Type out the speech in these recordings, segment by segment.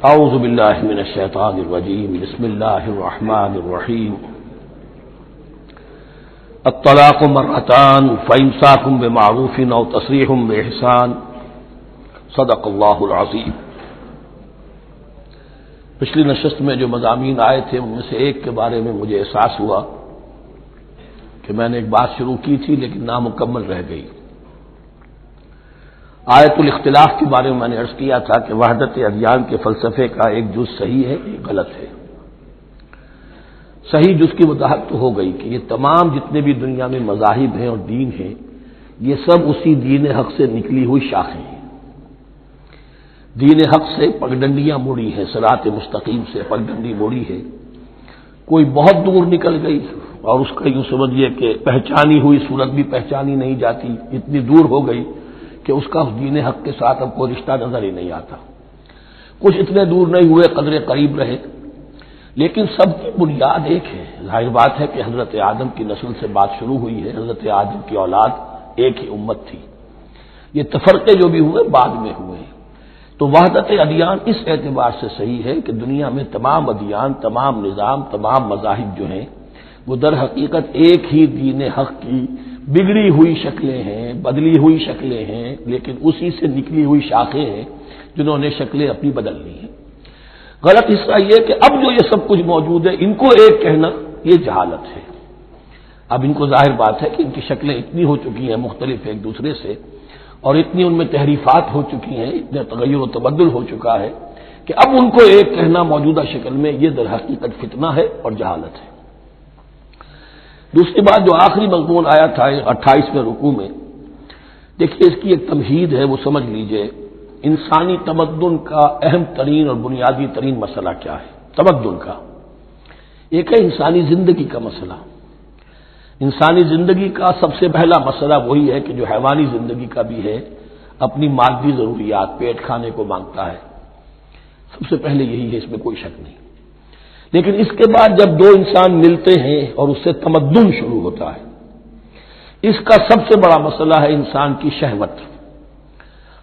اعوذ باللہ من الشیطان الرجیم بسم اللہ الرحمن الرحیم الطلاق مرتان فامساک بمعروف او تسریح باحسان صدق اللہ العظیم۔ پچھلی نشست میں جو مضامین آئے تھے ان میں سے ایک کے بارے میں مجھے احساس ہوا کہ میں نے ایک بات شروع کی تھی لیکن نامکمل رہ گئی۔ آیت الاختلاف کے بارے میں نے عرض کیا تھا کہ وحدت ادیان کے فلسفے کا ایک جز صحیح ہے، ایک غلط ہے۔ صحیح جز کی وضاحت تو ہو گئی کہ یہ تمام جتنے بھی دنیا میں مذاہب ہیں اور دین ہیں یہ سب اسی دین حق سے نکلی ہوئی شاخیں ہیں۔ دین حق سے پگڈنڈیاں مڑی ہیں، صراط مستقیم سے پگڈنڈی مڑی ہے، کوئی بہت دور نکل گئی اور اس کا یوں سمجھیے کہ پہچانی ہوئی صورت بھی پہچانی نہیں جاتی، اتنی دور ہو گئی کہ اس کا اس دین حق کے ساتھ اب کوئی رشتہ نظر ہی نہیں آتا۔ کچھ اتنے دور نہیں ہوئے، قدر قریب رہے، لیکن سب کی بنیاد ایک ہے۔ ظاہر بات ہے کہ حضرت آدم کی نسل سے بات شروع ہوئی ہے، حضرت آدم کی اولاد ایک ہی امت تھی، یہ تفرقے جو بھی ہوئے بعد میں ہوئے۔ تو وحدت ادیان اس اعتبار سے صحیح ہے کہ دنیا میں تمام ادیان، تمام نظام، تمام مذاہب جو ہیں وہ در حقیقت ایک ہی دین حق کی بگڑی ہوئی شکلیں ہیں، بدلی ہوئی شکلیں ہیں، لیکن اسی سے نکلی ہوئی شاخیں ہیں جنہوں نے شکلیں اپنی بدل لی ہیں۔ غلط حصہ یہ کہ اب جو یہ سب کچھ موجود ہے ان کو ایک کہنا یہ جہالت ہے۔ اب ان کو ظاہر بات ہے کہ ان کی شکلیں اتنی ہو چکی ہیں مختلف ایک دوسرے سے، اور اتنی ان میں تحریفات ہو چکی ہیں، اتنا تغیر و تبدل ہو چکا ہے کہ اب ان کو ایک کہنا موجودہ شکل میں یہ در حقیقت فتنہ ہے اور جہالت ہے۔ دوسری بات جو آخری مضمون آیا تھا 28ویں رکوع میں، دیکھیے اس کی ایک تمہید ہے، وہ سمجھ لیجئے۔ انسانی تمدن کا اہم ترین اور بنیادی ترین مسئلہ کیا ہے تمدن کا؟ ایک ہے انسانی زندگی کا مسئلہ۔ انسانی زندگی کا سب سے پہلا مسئلہ وہی ہے کہ جو حیوانی زندگی کا بھی ہے، اپنی مادی ضروریات، پیٹ کھانے کو مانگتا ہے، سب سے پہلے یہی ہے، اس میں کوئی شک نہیں۔ لیکن اس کے بعد جب دو انسان ملتے ہیں اور اس سے تمدن شروع ہوتا ہے، اس کا سب سے بڑا مسئلہ ہے انسان کی شہوت۔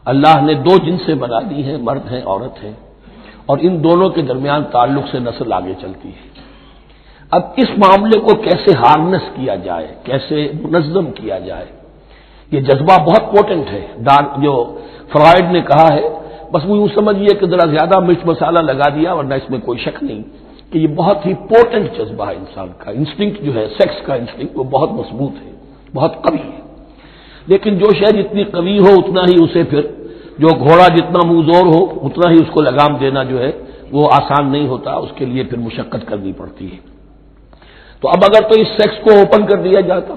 اللہ نے دو جنسیں بنا دی ہیں، مرد ہیں، عورت ہیں، اور ان دونوں کے درمیان تعلق سے نسل آگے چلتی ہے۔ اب اس معاملے کو کیسے ہارنس کیا جائے، کیسے منظم کیا جائے، یہ جذبہ بہت پوٹنٹ ہے۔ جو فرائڈ نے کہا ہے، بس وہ یوں سمجھیے کہ ذرا زیادہ مرچ مسالہ لگا دیا، ورنہ اس میں کوئی شک نہیں کہ یہ بہت ہی پوٹنٹ جذبہ ہے انسان کا۔ انسٹنکٹ جو ہے، سیکس کا انسٹنکٹ، وہ بہت مضبوط ہے، بہت قوی ہے۔ لیکن جو شے جتنی قوی ہو اتنا ہی اسے پھر، جو گھوڑا جتنا منہ زور ہو اتنا ہی اس کو لگام دینا جو ہے وہ آسان نہیں ہوتا، اس کے لیے پھر مشقت کرنی پڑتی ہے۔ تو اب اگر تو اس سیکس کو اوپن کر دیا جاتا،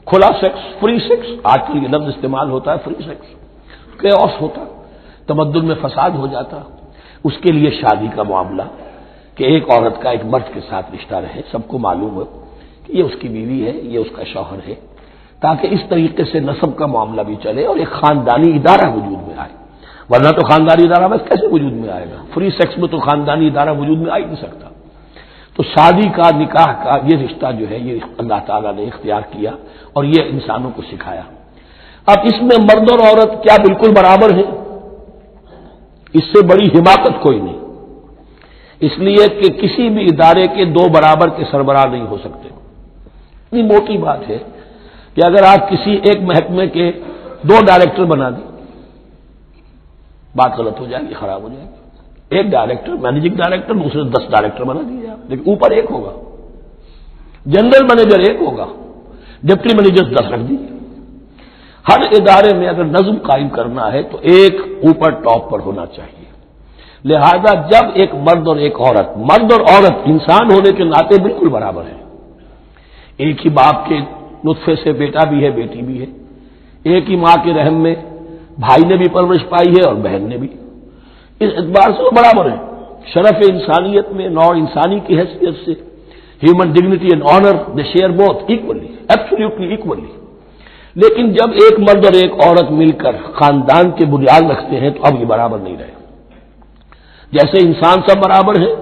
کھلا سیکس، فری سیکس، آج کل یہ لفظ استعمال ہوتا ہے، فری سیکس، کیوس ہوتا، تمدن میں فساد ہو جاتا۔ اس کے لیے شادی کا معاملہ کہ ایک عورت کا ایک مرد کے ساتھ رشتہ رہے، سب کو معلوم ہو کہ یہ اس کی بیوی ہے، یہ اس کا شوہر ہے، تاکہ اس طریقے سے نسب کا معاملہ بھی چلے اور ایک خاندانی ادارہ وجود میں آئے۔ ورنہ تو خاندانی ادارہ بس کیسے وجود میں آئے گا؟ فری سیکس میں تو خاندانی ادارہ وجود میں آ ہی نہیں سکتا۔ تو شادی کا، نکاح کا یہ رشتہ جو ہے یہ اللہ تعالیٰ نے اختیار کیا اور یہ انسانوں کو سکھایا۔ اب اس میں مرد اور عورت کیا بالکل برابر ہیں؟ اس سے بڑی حماقت کوئی نہیں، اس لیے کہ کسی بھی ادارے کے دو برابر کے سربراہ نہیں ہو سکتے۔ اتنی موٹی بات ہے کہ اگر آپ کسی ایک محکمے کے دو ڈائریکٹر بنا دیں، بات غلط ہو جائے گی، خراب ہو جائے گی۔ ایک ڈائریکٹر، مینیجنگ ڈائریکٹر، دوسرے 10 ڈائریکٹر بنا دیجیے آپ، لیکن اوپر ایک ہوگا، جنرل مینیجر ایک ہوگا، ڈپٹی مینیجر 10 رکھ دیجیے۔ ہر ادارے میں اگر نظم قائم کرنا ہے تو ایک اوپر ٹاپ پر ہونا چاہیے۔ لہذا جب ایک مرد اور ایک عورت، مرد اور عورت انسان ہونے کے ناطے بالکل برابر ہیں، ایک ہی باپ کے نطفے سے بیٹا بھی ہے، بیٹی بھی ہے، ایک ہی ماں کے رحم میں بھائی نے بھی پرورش پائی ہے اور بہن نے بھی، اس اعتبار سے وہ برابر ہیں۔ شرف انسانیت میں، نوع انسانی کی حیثیت سے، human dignity and honour, they share both equally, absolutely equally. لیکن جب ایک مرد اور ایک عورت مل کر خاندان کے بنیاد رکھتے ہیں تو اب یہ برابر نہیں رہے۔ جیسے انسان سب برابر ہیں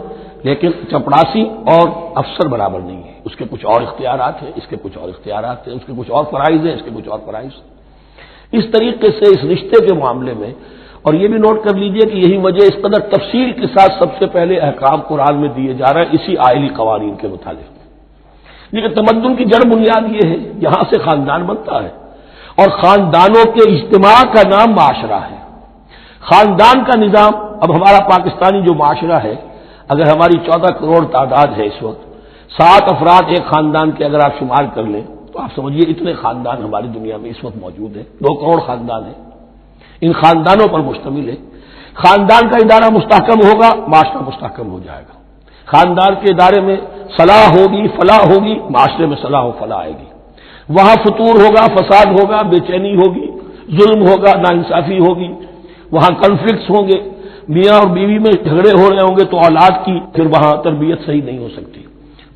لیکن چپڑاسی اور افسر برابر نہیں ہے، اس کے کچھ اور اختیارات ہیں، اس کے کچھ اور اختیارات ہیں، اس کے کچھ اور فرائض ہیں، اس کے کچھ اور فرائض ہیں۔ اس طریقے سے اس رشتے کے معاملے میں اور یہ بھی نوٹ کر لیجئے کہ یہی وجہ اس قدر تفصیل کے ساتھ سب سے پہلے احکام قرآن میں دیے جا رہے ہیں اسی آئلی قوانین کے متعلق. لیکن تمدن کی جڑ بنیاد یہ ہے، یہاں سے خاندان بنتا ہے، اور خاندانوں کے اجتماع کا نام معاشرہ ہے. خاندان کا نظام، اب ہمارا پاکستانی جو معاشرہ ہے، اگر ہماری 14 کروڑ تعداد ہے اس وقت، 7 افراد ایک خاندان کے اگر آپ شمار کر لیں تو آپ سمجھیے اتنے خاندان ہماری دنیا میں اس وقت موجود ہیں. 2 کروڑ خاندان ہیں، ان خاندانوں پر مشتمل ہے. خاندان کا ادارہ مستحکم ہوگا، معاشرہ مستحکم ہو جائے گا. خاندان کے ادارے میں صلاح ہوگی، فلاح ہوگی، معاشرے میں صلاح و فلاح آئے گی. وہاں فتور ہوگا، فساد ہوگا، بے چینی ہوگی، ظلم ہوگا، ناانصافی ہوگی، وہاں کنفلکٹس ہوں گے، میاں اور بیوی میں جھگڑے ہو رہے ہوں گے تو اولاد کی پھر وہاں تربیت صحیح نہیں ہو سکتی،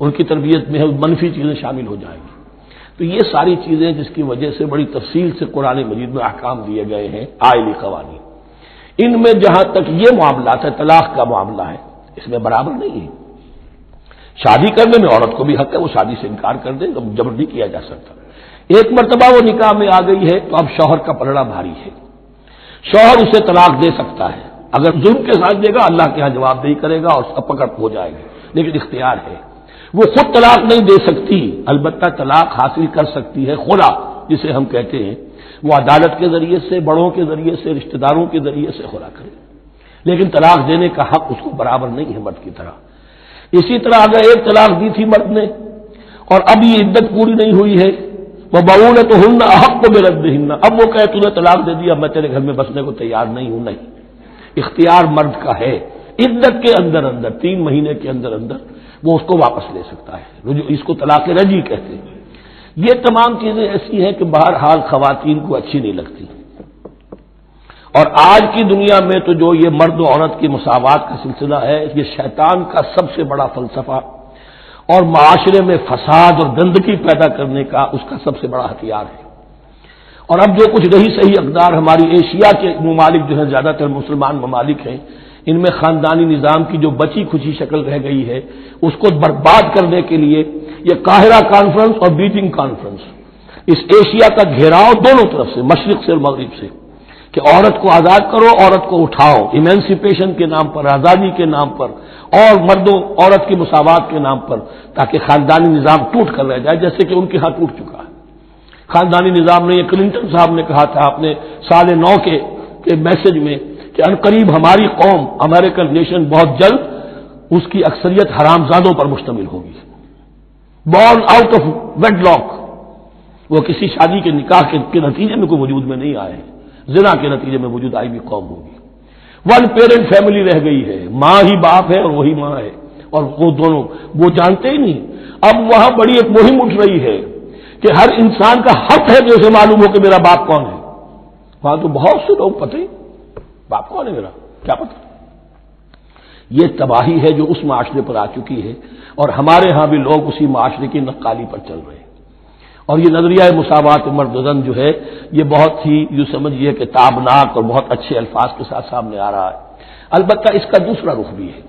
ان کی تربیت میں منفی چیزیں شامل ہو جائیں گی. تو یہ ساری چیزیں جس کی وجہ سے بڑی تفصیل سے قرآن مجید میں احکام دیے گئے ہیں آئلی قوانین. ان میں جہاں تک یہ معاملات ہے، طلاق کا معاملہ ہے، اس میں برابر نہیں ہے. شادی کرنے میں عورت کو بھی حق ہے، وہ شادی سے انکار کر دے، جبر نہیں کیا جا سکتا. ایک مرتبہ وہ نکاح میں آ گئی ہے تو اب شوہر کا پلڑا بھاری ہے. شوہر اسے طلاق دے سکتا ہے، اگر ظلم کے ساتھ دے گا اللہ کے ہاں جواب دہی کرے گا اور سب پکڑ ہو جائے گی، لیکن اختیار ہے. وہ خود طلاق نہیں دے سکتی، البتہ طلاق حاصل کر سکتی ہے خلا جسے ہم کہتے ہیں. وہ عدالت کے ذریعے سے، بڑوں کے ذریعے سے، رشتہ داروں کے ذریعے سے خلا کرے، لیکن طلاق دینے کا حق اس کو برابر نہیں ہے مرد کی طرح. اسی طرح اگر ایک طلاق دی تھی مرد نے اور اب یہ عدت پوری نہیں ہوئی ہے، وہ بؤولتہن احق بردہن، اب وہ کہے تو نے طلاق دے دیا، میں تیرے گھر میں بسنے کو تیار نہیں ہوں، نہیں. اختیار مرد کا ہے، عدت کے اندر 3 مہینے کے اندر وہ اس کو واپس لے سکتا ہے. اس کو طلاق رجعی کہتے ہیں. یہ تمام چیزیں ایسی ہیں کہ بہرحال خواتین کو اچھی نہیں لگتی. اور آج کی دنیا میں تو جو یہ مرد و عورت کی مساوات کا سلسلہ ہے، یہ شیطان کا سب سے بڑا فلسفہ اور معاشرے میں فساد اور گندگی پیدا کرنے کا اس کا سب سے بڑا ہتھیار ہے. اور اب جو کچھ رہی صحیح اقدار ہماری ایشیا کے ممالک جو ہیں، زیادہ تر مسلمان ممالک ہیں، ان میں خاندانی نظام کی جو بچی کھچی شکل رہ گئی ہے اس کو برباد کرنے کے لیے یہ قاہرہ کانفرنس اور بیجنگ کانفرنس، اس ایشیا کا گھیراؤ دونوں طرف سے، مشرق سے اور مغرب سے، کہ عورت کو آزاد کرو، عورت کو اٹھاؤ، ایمینسیپیشن کے نام پر، آزادی کے نام پر، اور مردوں عورت کی مساوات کے نام پر، تاکہ خاندانی نظام ٹوٹ کر رہ جائے جیسے کہ ان کے ہاں ٹوٹ چکا ہے. خاندانی نظام نے، یہ کلنٹن صاحب نے کہا تھا اپنے سال 9 کے میسج میں کہ عنقریب ہماری قوم، امریکن نیشن، بہت جلد اس کی اکثریت حرامزادوں پر مشتمل ہوگی، born out of wedlock, وہ کسی شادی کے نکاح کے نتیجے میں کوئی وجود میں نہیں آئے، زنا کے نتیجے میں وجود آئی بھی قوم ہوگی. 1 پیرنٹ فیملی رہ گئی ہے، ماں ہی باپ ہے اور وہی ماں ہے، اور وہ دونوں وہ جانتے ہی نہیں. اب وہاں بڑی ایک مہم اٹھ رہی ہے کہ ہر انسان کا حق ہے کہ اسے معلوم ہو کہ میرا باپ کون ہے. وہاں تو بہت سے لوگ پتہ ہی باپ کون ہے میرا، کیا پتہ. یہ تباہی ہے جو اس معاشرے پر آ چکی ہے، اور ہمارے ہاں بھی لوگ اسی معاشرے کی نقالی پر چل رہے ہیں. اور یہ نظریہ مساوات مرد و زن جو ہے یہ بہت ہی یوں سمجھیے کہ تابناک اور بہت اچھے الفاظ کے ساتھ سامنے آ رہا ہے. البتہ اس کا دوسرا رخ بھی ہے.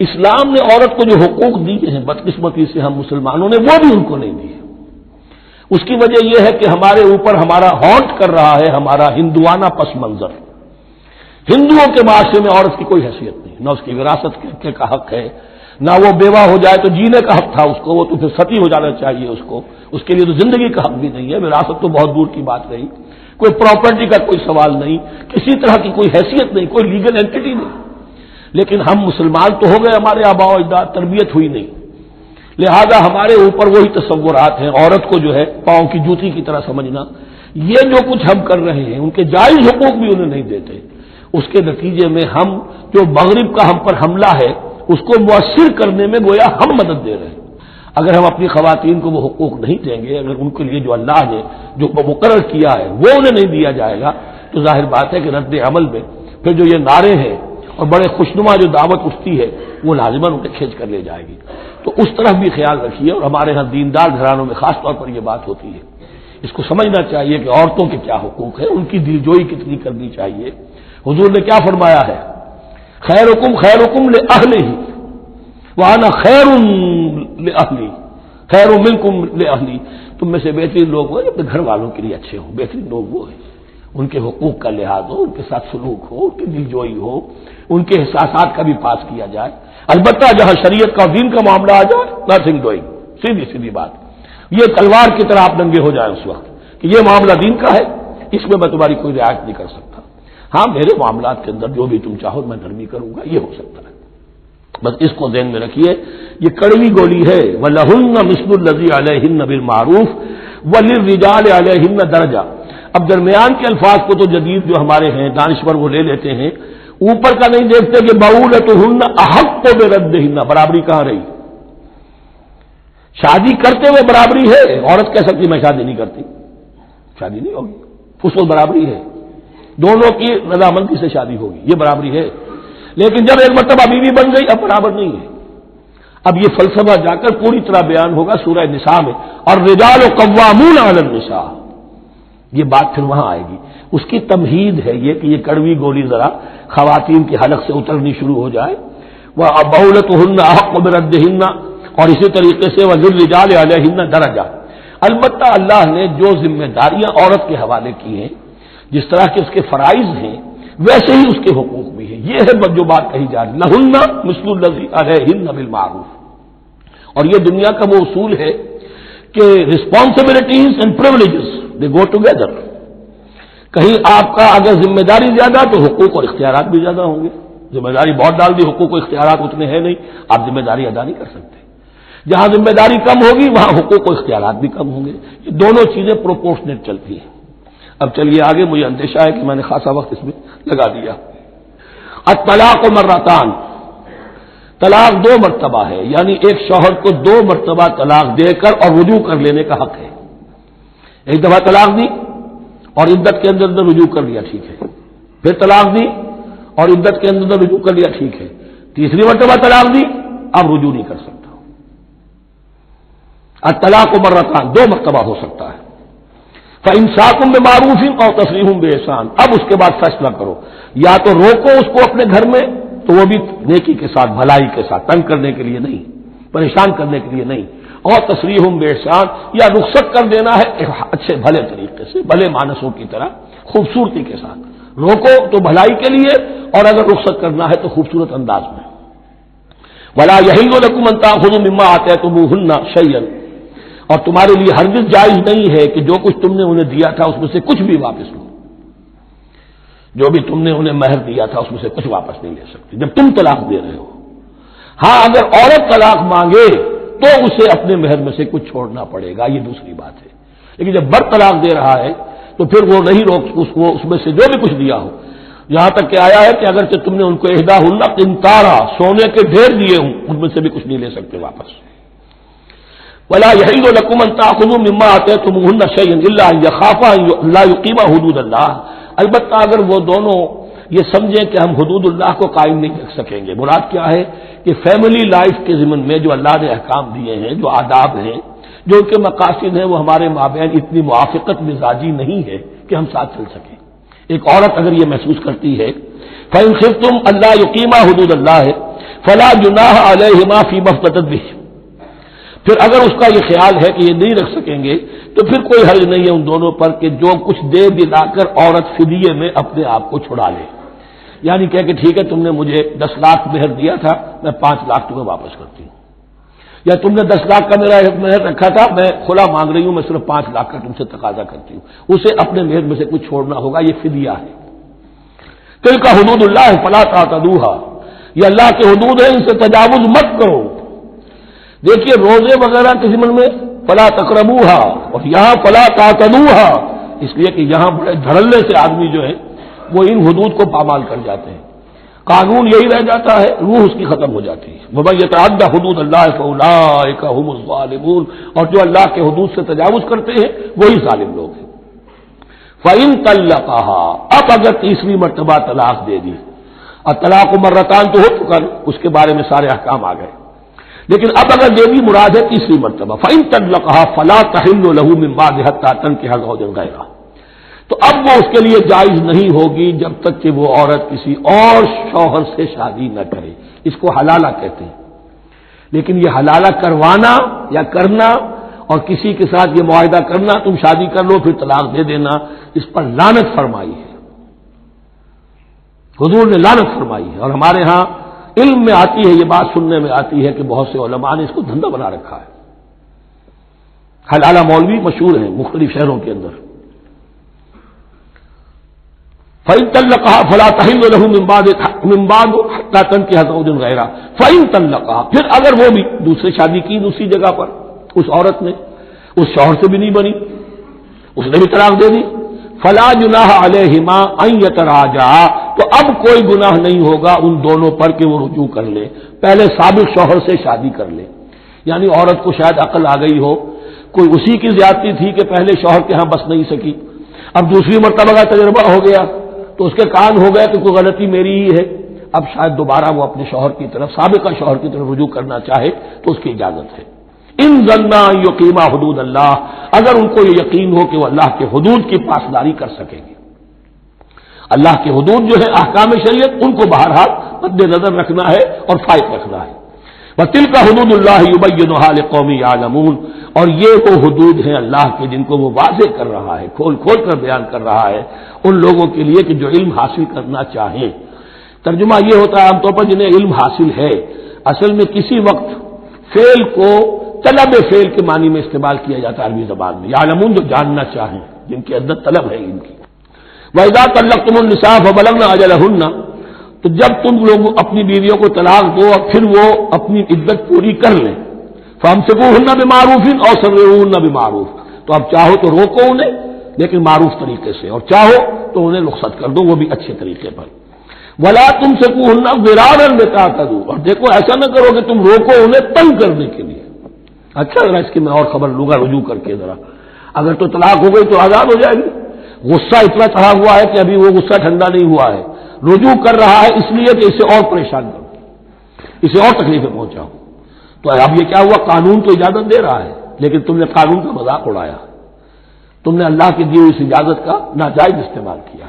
اسلام نے عورت کو جو حقوق دیے ہیں بدقسمتی سے ہم مسلمانوں نے وہ بھی ان کو نہیں دیے. اس کی وجہ یہ ہے کہ ہمارے اوپر ہمارا ہانٹ کر رہا ہے ہمارا ہندوانہ پس منظر. ہندوؤں کے معاشرے میں عورت کی کوئی حیثیت نہیں، نہ اس کی وراثت کا حق ہے، نہ وہ بیوہ ہو جائے تو جینے کا حق تھا اس کو، وہ تو پھر ستی ہو جانا چاہیے اس کو، اس کے لیے تو زندگی کا حق بھی نہیں ہے، وراثت تو بہت دور کی بات رہی، کوئی پراپرٹی کا کوئی سوال نہیں، کسی طرح کی کوئی حیثیت نہیں، کوئی لیگل اینٹی نہیں. لیکن ہم مسلمان تو ہو گئے، ہمارے آباء و اجداد، تربیت ہوئی نہیں، لہذا ہمارے اوپر وہی تصورات ہیں. عورت کو جو ہے پاؤں کی جوتی کی طرح سمجھنا، یہ جو کچھ ہم کر رہے ہیں ان کے جائز حقوق بھی انہیں نہیں دیتے. اس کے نتیجے میں ہم جو مغرب کا ہم پر حملہ ہے اس کو مؤثر کرنے میں گویا ہم مدد دے رہے ہیں. اگر ہم اپنی خواتین کو وہ حقوق نہیں دیں گے، اگر ان کے لیے جو اللہ نے جو مقرر کیا ہے وہ انہیں نہیں دیا جائے گا، تو ظاہر بات ہے کہ رد عمل میں پھر جو یہ نعرے ہیں اور بڑے خوشنما جو دعوت اٹھتی ہے وہ لازماً انہیں کھینچ کر لے جائے گی. تو اس طرف بھی خیال رکھیے. اور ہمارے ہاں دیندار گھرانوں میں خاص طور پر یہ بات ہوتی ہے، اس کو سمجھنا چاہیے کہ عورتوں کے کیا حقوق ہیں، ان کی دلجوئی کتنی کرنی چاہیے. حضور نے کیا فرمایا ہے؟ خیرکم خیرکم لأہلہ وانا خیر لأہلی، خیر منکم لأہلی. تم میں سے بہترین لوگ وہ اپنے گھر والوں کے لیے اچھے ہوں، بہترین لوگ وہ ہیں. ان کے حقوق کا لحاظ ہو، ان کے ساتھ سلوک ہو، ان کی دلجوئی ہو، ان کے احساسات کا بھی پاس کیا جائے۔ البتہ جہاں شریعت کا اور دین کا معاملہ آ جائے، نتھنگ ڈوئنگ، سیدھی سیدھی بات، یہ تلوار کی طرح آپ ننگے ہو جائیں اس وقت کہ یہ معاملہ دین کا ہے، اس میں میں تمہاری کوئی رعایت نہیں کر سکتا۔ ہاں میرے معاملات کے اندر جو بھی تم چاہو میں نرمی کروں گا، یہ ہو سکتا ہے۔ بس اس کو ذہن میں رکھیے، یہ کڑوی گولی ہے۔ وَلَهُنَّ مِثْلُ الَّذِي عَلَيْهِنَّ بِالْمَعْرُوفِ وَلِلرِّجَالِ عَلَيْهِنَّ دَرَجَةٌ۔ اب درمیان کے الفاظ کو تو جدید جو ہمارے ہیں دانشور وہ لے لیتے ہیں، اوپر کا نہیں دیکھتے کہ بَعُولَتُهُنَّ أَحَقُّ بِرَدِّهِنَّ، برابری کہاں رہی؟ شادی کرتے ہوئے برابری ہے، عورت کہہ سکتی میں شادی نہیں کرتی، شادی نہیں ہوگی، اس وقت برابری ہے، دونوں کی رضامندی سے شادی ہوگی، یہ برابری ہے۔ لیکن جب ایک مرتبہ بیوی بن گئی اب برابر نہیں ہے۔ اب یہ فلسفہ جا کر پوری طرح بیان ہوگا سورہ نساء میں، اور رجال قوامون علی النساء، یہ بات پھر وہاں آئے گی۔ اس کی تمہید ہے یہ کہ یہ کڑوی گولی ذرا خواتین کی حلق سے اترنی شروع ہو جائے۔ وَبَعُولَتُهُنَّ أَحَقُّ بِرَدِّهِنَّ، اور اسی طریقے سے وَلِلرِّجَالِ عَلَيْهِنَّ دَرَجَةٌ۔ البتہ اللہ نے جو ذمہ داریاں عورت کے حوالے کی ہیں، جس طرح کے اس کے فرائض ہیں ویسے ہی اس کے حقوق بھی ہیں، یہ ہے جو بات کہی جا رہی لہن مثل الذی علیہن بالمعروف۔ اور یہ دنیا کا وہ اصول ہے کہ responsibilities and privileges they go together. کہیں آپ کا اگر ذمہ داری زیادہ تو حقوق اور اختیارات بھی زیادہ ہوں گے، ذمہ داری بہت ڈال دی، حقوق و اختیارات اتنے ہیں نہیں، آپ ذمہ داری ادا نہیں کر سکتے۔ جہاں ذمہ داری کم ہوگی وہاں حقوق و اختیارات بھی کم ہوں گے، یہ دونوں چیزیں پروپورشنیٹ چلتی ہیں۔ اب چلیے آگے، مجھے اندیشہ ہے کہ میں نے خاصا وقت اس میں لگا دیا۔ الطلاق مرتان، طلاق 2 مرتبہ ہے، یعنی ایک شوہر کو 2 مرتبہ طلاق دے کر اور رجوع کر لینے کا حق ہے۔ ایک دفعہ طلاق دی اور عدت کے اندر رجوع کر لیا، ٹھیک ہے، پھر طلاق دی اور عدت کے اندر رجوع کر لیا، ٹھیک ہے، تیسری مرتبہ طلاق دی اب رجوع نہیں کر سکتا۔ الطلاق مرتان 2 مرتبہ ہو سکتا ہے۔ فَإِمْسَاكٌ بِمَعْرُوفٍ أَوْ تَسْرِيحٌ بِإِحْسَانٍ، اب اس کے بعد فیصلہ کرو، یا تو روکو اس کو اپنے گھر میں تو وہ بھی نیکی کے ساتھ، بھلائی کے ساتھ، تنگ کرنے کے لیے نہیں، پریشان کرنے کے لیے نہیں، اور تسریح بِإِحْسَان، یا رخصت کر دینا ہے اچھے بھلے طریقے سے، بھلے مانسوں کی طرح خوبصورتی کے ساتھ، روکو تو بھلائی کے لیے، اور اگر رخصت کرنا ہے تو خوبصورت انداز میں۔ وَلَا يَحِلُّ لَكُمْ أَن تَأْخُذُوا مِمَّا آتَيْتُمُوهُنَّ شَيْئًا، اور تمہارے لیے ہرگز جائز نہیں ہے کہ جو کچھ تم نے انہیں دیا تھا اس میں سے کچھ بھی واپس لو، جو بھی تم نے انہیں مہر دیا تھا اس میں سے کچھ واپس نہیں لے سکتے جب تم طلاق دے رہے ہو۔ ہاں اگر عورت طلاق مانگے تو اسے اپنے مہر میں سے کچھ چھوڑنا پڑے گا، یہ دوسری بات ہے، لیکن جب بر طلاق دے رہا ہے تو پھر وہ نہیں روک اس میں سے جو بھی کچھ دیا ہو، یہاں تک کہ آیا ہے کہ اگرچہ تم نے ان کو احداہن قنطارا، سونے کے ڈھیر دیے ہوں، ان میں سے بھی کچھ نہیں لے سکتے واپس۔ وَلَا يَحِلُّ لَكُمْ أَن تَأْخُذُوا مِمَّا آتَيْتُمُوهُنَّ شَيْئًا إِلَّا أَن يَخَافَا أَن لَّا يُقِيمَا حُدُودَ اللَّهِ، البتہ اگر وہ دونوں یہ سمجھیں کہ ہم حدود اللہ کو قائم نہیں رکھ سکیں گے۔ مراد کیا ہے کہ فیملی لائف کے ضمن میں جو اللہ نے احکام دیے ہیں، جو آداب ہیں، جو ان کے مقاصد ہیں، وہ ہمارے مابین اتنی موافقت مزاجی نہیں ہے کہ ہم ساتھ چل سکیں۔ ایک عورت اگر یہ محسوس کرتی ہے فَإِنْ خِفْتُمْ أَلَّا يُقِيمَا حُدُودَ اللَّهِ فَلَا جُنَاحَ عَلَيْهِمَا فِيمَا افْتَدَتْ بِهِ، پھر اگر اس کا یہ خیال ہے کہ یہ نہیں رکھ سکیں گے تو پھر کوئی حرج نہیں ہے ان دونوں پر کہ جو کچھ دے دلا کر عورت فدیے میں اپنے آپ کو چھڑا لے، یعنی کہہ کہ ٹھیک ہے تم نے مجھے 10 لاکھ مہر دیا تھا، میں 5 لاکھ تمہیں واپس کرتی ہوں، یا تم نے 10 لاکھ کا میرا مہر رکھا تھا، میں کھلا مانگ رہی ہوں، میں صرف 5 لاکھ کا تم سے تقاضا کرتی ہوں، اسے اپنے مہر میں سے کچھ چھوڑنا ہوگا، یہ فدیہ ہے۔ تلک حدود اللہ فلا تعتدوها، یہ اللہ کے حدود ہیں، ان سے تجاوز مت کرو۔ دیکھیے روزے وغیرہ کے ضمن میں فلا تقربوها، اور یہاں فلا تعتدوها، اس لیے کہ یہاں بڑے دھڑلے سے آدمی جو ہے وہ ان حدود کو پامال کر جاتے ہیں، قانون یہی رہ جاتا ہے، روح اس کی ختم ہو جاتی ہے۔ وَمَن يَتَعَدَّ حُدُودَ اللَّهِ فَأُولَٰئِكَ هُمُ الظَّالِمُونَ، اور جو اللہ کے حدود سے تجاوز کرتے ہیں وہی ظالم لوگ ہیں۔ فَإِن طَلَّقَهَا، اب اگر تیسری مرتبہ طلاق دے دی، الطلاق مرتان تو ہو چکا، اس کے بارے میں سارے احکام آ گئے، لیکن اب اگر دے دی مراد ہے تیسری مرتبہ، فَإِن طَلَّقَهَا فَلَا تَحِلُّ لَهُ مِن بَعْدِ حَتَّىٰ تَنكِحَ زَوْجًا غَيْرَهُ، تو اب وہ اس کے لیے جائز نہیں ہوگی جب تک کہ وہ عورت کسی اور شوہر سے شادی نہ کرے، اس کو حلالہ کہتے ہیں۔ لیکن یہ حلالہ کروانا یا کرنا اور کسی کے ساتھ یہ معاہدہ کرنا تم شادی کر لو پھر طلاق دے دینا، اس پر لعنت فرمائی ہے، حضور نے لعنت فرمائی ہے۔ اور ہمارے ہاں علم میں آتی ہے، یہ بات سننے میں آتی ہے کہ بہت سے علماء نے اس کو دھندا بنا رکھا ہے۔ حلالہ مولوی مشہور ہیں مختلف شہروں کے اندر، فَإِن طَلَّقَهَا فَلَا تَحِلُّ لَهُ مِن بَعْدُ حَتَّىٰ تَنكِحَ زَوْجًا غَيْرَهُ فَإِن طَلَّقَهَا، پھر اگر وہ بھی دوسری شادی کی دوسری جگہ پر، اس عورت نے اس شوہر سے بھی نہیں بنی، اس نے بھی طلاق دے دی، فَلَا جُنَاحَ عَلَيْهِمَا أَن يَتَرَاجَعَا، تو اب کوئی گناہ نہیں ہوگا ان دونوں پر کہ وہ رجوع کر لے، پہلے سابق شوہر سے شادی کر لے۔ یعنی عورت کو شاید عقل آ گئی ہو، کوئی اسی کی زیادتی تھی کہ پہلے شوہر کے ہاں بس نہیں سکی، اب دوسری مرتبہ کا تجربہ ہو گیا تو اس کے کان ہو گیا کہ کوئی غلطی میری ہی ہے، اب شاید دوبارہ وہ اپنے شوہر کی طرف، سابقہ شوہر کی طرف رجوع کرنا چاہے تو اس کی اجازت ہے۔ ان ظنا یقیما حدود اللہ، اگر ان کو یہ یقین ہو کہ وہ اللہ کے حدود کی پاسداری کر سکیں گے، اللہ کے حدود جو ہے احکام شریعت، ان کو بہرحال مد نظر رکھنا ہے اور فائق رکھنا ہے۔ وَتِلْكَ حُدُودُ اللَّهِ يُبَيِّنُهَا لِقَوْمٍ يَعْلَمُونَ، اور یہ وہ حدود ہیں اللہ کے جن کو وہ واضح کر رہا ہے، کھول کھول کر بیان کر رہا ہے ان لوگوں کے لیے کہ جو علم حاصل کرنا چاہیں۔ ترجمہ یہ ہوتا ہے عام طور پر جنہیں علم حاصل ہے، اصل میں کسی وقت فعل کو طلب فعل کے معنی میں استعمال کیا جاتا ہے عربی زبان میں، یعلمون جو جاننا چاہیں، جن کے اندر طلب ہے علم کی۔ وَإِذَا طَلَّقْتُمُ النِّسَاءَ فَبَلَغْنَ أَجَلَهُنَّ، تو جب تم لوگ اپنی بیویوں کو طلاق دو اور پھر وہ اپنی عدت پوری کر لیں، فَأَمْسِكُوهُنَّ بِمَعْرُوفٍ أَوْ سَرِّحُوهُنَّ بِمَعْرُوفٍ، تو اب چاہو تو روکو انہیں لیکن معروف طریقے سے، اور چاہو تو انہیں رخصت کر دو وہ بھی اچھے طریقے پر۔ وَلَا تُمْسِكُوهُنَّ ضِرَارًا لِتَعْتَدُوا، اور دیکھو ایسا نہ کرو کہ تم روکو انہیں تنگ کرنے کے لیے۔ اچھا ذرا اس کی میں اور خبر لوں گا رجوع کر کے، ذرا اگر تو طلاق ہو گئی تو آزاد ہو جائے گی، غصہ اتنا چڑھا ہوا ہے کہ ابھی وہ غصہ ٹھنڈا نہیں ہوا ہے، رجوع کر رہا ہے اس لیے کہ اسے اور پریشان کرو، اسے اور تکلیفیں پہنچاؤ۔ تو اب یہ کیا ہوا، قانون تو اجازت دے رہا ہے لیکن تم نے قانون کا مذاق اڑایا، تم نے اللہ کی دی ہوئی اس اجازت کا ناجائز استعمال کیا۔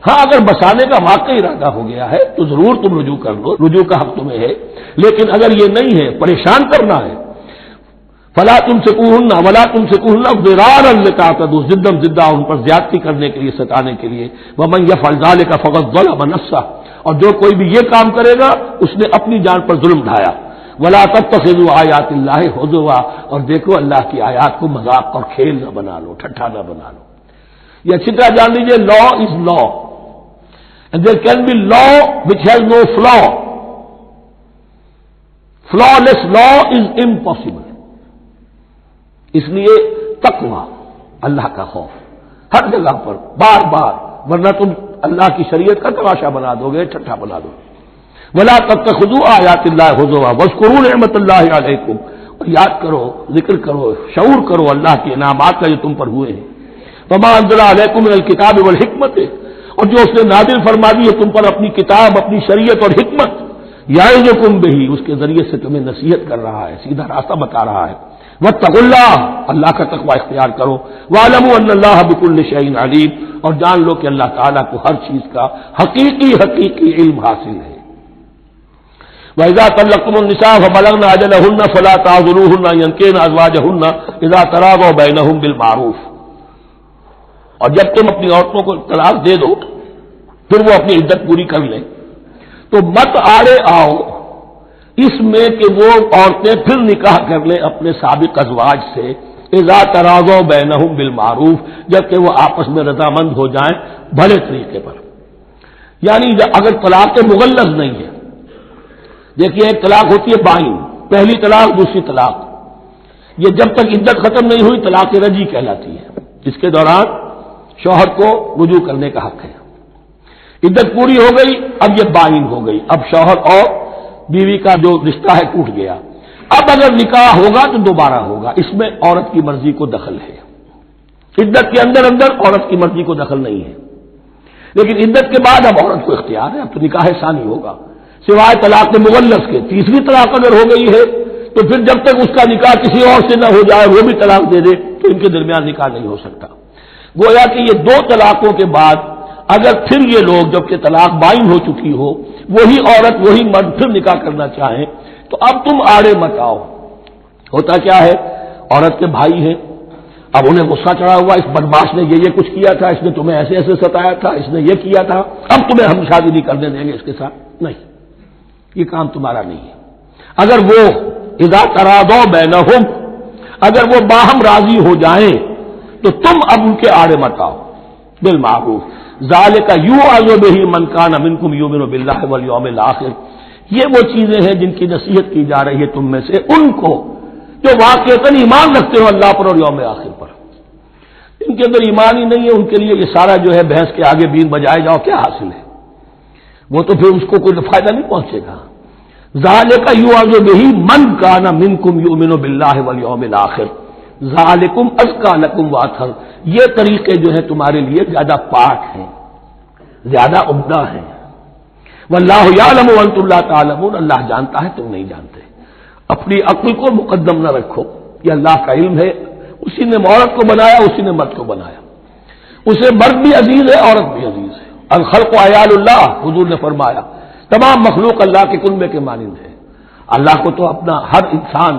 ہاں اگر بسانے کا واقعی ارادہ ہو گیا ہے تو ضرور تم رجوع کر لو، رجوع کا حق تمہیں ہے، لیکن اگر یہ نہیں ہے، پریشان کرنا ہے، فلا تمسکوہن ولا تمسکوہن ضرارا لتعتدوا، ضدہ ان پر زیادتی کرنے کے لیے، ستانے کے لیے۔ ومن یفعل ذلک فقد ظلم نفسہ، اور جو کوئی بھی یہ کام کرے گا اس نے اپنی جان پر ظلم ڈھایا۔ ولا تتخذوا آیات اللہ ہزوا، اور دیکھو اللہ کی آیات کو مذاق اور کھیل نہ بنا لو، ٹھٹھا نہ بنا لو۔ یہ اچھی طرح جان لیجیے، law is law and there can be law which has no flaw, flawless law is impossible. اس لیے تقوی، اللہ کا خوف ہر جگہ پر بار بار، ورنہ تم اللہ کی شریعت کا تماشا بنا دو گے، ٹھٹھا بنا دو۔ ولا تتخذوا آیات اللہ ہزوا واذکروا نعمت اللہ علیکم، اور یاد کرو، ذکر کرو، شعور کرو اللہ کے انعامات کا جو تم پر ہوئے ہیں۔ وما انزل علیکم من الکتاب والحکمت، اور جو اس نے نازل فرما دی ہے تم پر اپنی کتاب، اپنی شریعت اور حکمت، یعظکم بہ، اس کے ذریعے سے تمہیں نصیحت کر رہا ہے، سیدھا راستہ بتا رہا ہے۔ واتقوا اللہ، اللہ کا تقوی اختیار کرو۔ واعلموا ان اللہ بکل شیء علیم، اور جان لو کہ اللہ تعالیٰ کو ہر چیز کا حقیقی علم حاصل ہے۔ وَإِذَا طَلَّقْتُمُ النِّسَاءَ فَبَلَغْنَ أَجَلَهُنَّ فَلَا تَعْضُلُوهُنَّ أَن يَنكِحْنَ أَزْوَاجَهُنَّ إِذَا تَرَاضَوْا بَيْنَهُم بِالْمَعْرُوفِ، اور جب تم اپنی عورتوں کو طلاق دے دو پھر وہ اپنی عدت پوری کر لیں تو مت آڑے آؤ اس میں کہ وہ عورتیں پھر نکاح کر لیں اپنے سابق ازواج سے، اذا تراضوا بینہم بالمعروف، جبکہ وہ آپس میں رضامند ہو جائیں بھلے طریقے پر۔ یعنی اگر طلاق مغلظ نہیں ہے، دیکھیے ایک طلاق ہوتی ہے بائن، پہلی طلاق دوسری طلاق، یہ جب تک عدت ختم نہیں ہوئی طلاق رجعی کہلاتی ہے، جس کے دوران شوہر کو رجوع کرنے کا حق ہے۔ عدت پوری ہو گئی، اب یہ بائن ہو گئی، اب شوہر اور بیوی کا جو رشتہ ہے ٹوٹ گیا۔ اب اگر نکاح ہوگا تو دوبارہ ہوگا، اس میں عورت کی مرضی کو دخل ہے۔ عدت کے اندر عورت کی مرضی کو دخل نہیں ہے، لیکن عدت کے بعد اب عورت کو اختیار ہے، اب تو نکاح ثانی ہوگا، سوائے طلاق مغلظ کے۔ تیسری طلاق اگر ہو گئی ہے تو پھر جب تک اس کا نکاح کسی اور سے نہ ہو جائے، وہ بھی طلاق دے دے، تو ان کے درمیان نکاح نہیں ہو سکتا۔ گویا کہ یہ دو طلاقوں کے بعد اگر پھر یہ لوگ جبکہ طلاق بائن ہو چکی ہو، وہی عورت وہی مرد پھر نکاح کرنا چاہیں تو اب تم آڑے مت آؤ۔ ہوتا کیا ہے، عورت کے بھائی ہیں، اب انہیں غصہ چڑھا ہوا، اس بدماش نے یہ کچھ کیا تھا، اس نے تمہیں ایسے ایسے ستایا تھا، اس نے یہ کیا تھا، اب تمہیں ہم شادی نہیں کرنے دیں گے اس کے ساتھ، نہیں، یہ کام تمہارا نہیں ہے۔ اگر وہ اذا تراضوا بینہم، اگر وہ باہم راضی ہو جائیں تو تم اب ان کے آڑے مت آؤ، بالمعروف، ذالک یوعظ بہ من کان منکم یؤمن باللہ والیوم الآخر، یہ وہ چیزیں ہیں جن کی نصیحت کی جا رہی ہے تم میں سے ان کو جو واقعتاً ایمان رکھتے ہو اللہ پر اور یوم آخر پر۔ ان کے اندر ایمان ہی نہیں ہے، ان کے لیے یہ سارا جو ہے بحث کے آگے بین بجائے جاؤ کیا حاصل ہے، وہ تو پھر اس کو کوئی فائدہ نہیں پہنچے گا۔ ذالک یوعظ بہ من کان منکم یؤمن باللہ والیوم الآخر ذالکم ازکی لکم واطہر، یہ طریقے جو ہیں تمہارے لیے زیادہ پاک ہیں، زیادہ عمدہ ہیں۔ واللہ یعلم وانتم لا تعلمون، اللہ جانتا ہے تم نہیں جانتے۔ اپنی عقل کو مقدم نہ رکھو، یہ اللہ کا علم ہے، اسی نے عورت کو بنایا، اسی نے مرد کو بنایا، اسے مرد بھی عزیز ہے، عورت بھی عزیز ہے۔ الخلق عیال اللہ، حضور نے فرمایا تمام مخلوق اللہ کے کنبے کے مانند ہے۔ اللہ کو تو اپنا ہر انسان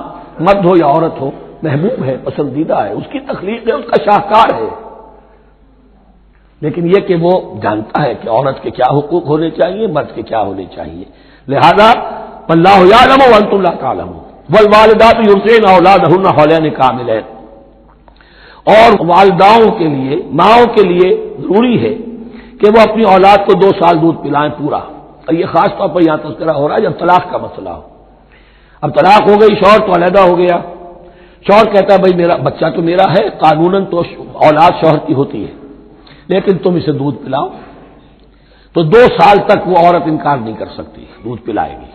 مرد ہو یا عورت ہو محبوب ہے، پسندیدہ ہے، اس کی تخلیق ہے، اس کا شاہکار ہے، لیکن یہ کہ وہ جانتا ہے کہ عورت کے کیا حقوق ہونے چاہیے، مرد کے کیا ہونے چاہیے، لہذا واللہ یعلم وانتم لا تعلمون والوالدات یرضعن اولادہن حولین کاملین، اور والداؤں کے لیے، ماؤں کے لیے ضروری ہے کہ وہ اپنی اولاد کو 2 سال دودھ پلائیں پورا، اور یہ خاص طور پر یہاں تذکرہ ہو رہا ہے جب طلاق کا مسئلہ ہو۔ اب طلاق ہو گئی، شوہر تو علیحدہ ہو گیا، شوہر کہتا ہے بھائی میرا بچہ تو میرا ہے، قانوناً تو اولاد شوہر کی ہوتی ہے، لیکن تم اسے دودھ پلاؤ، تو 2 سال تک وہ عورت انکار نہیں کر سکتی، دودھ پلائے گی۔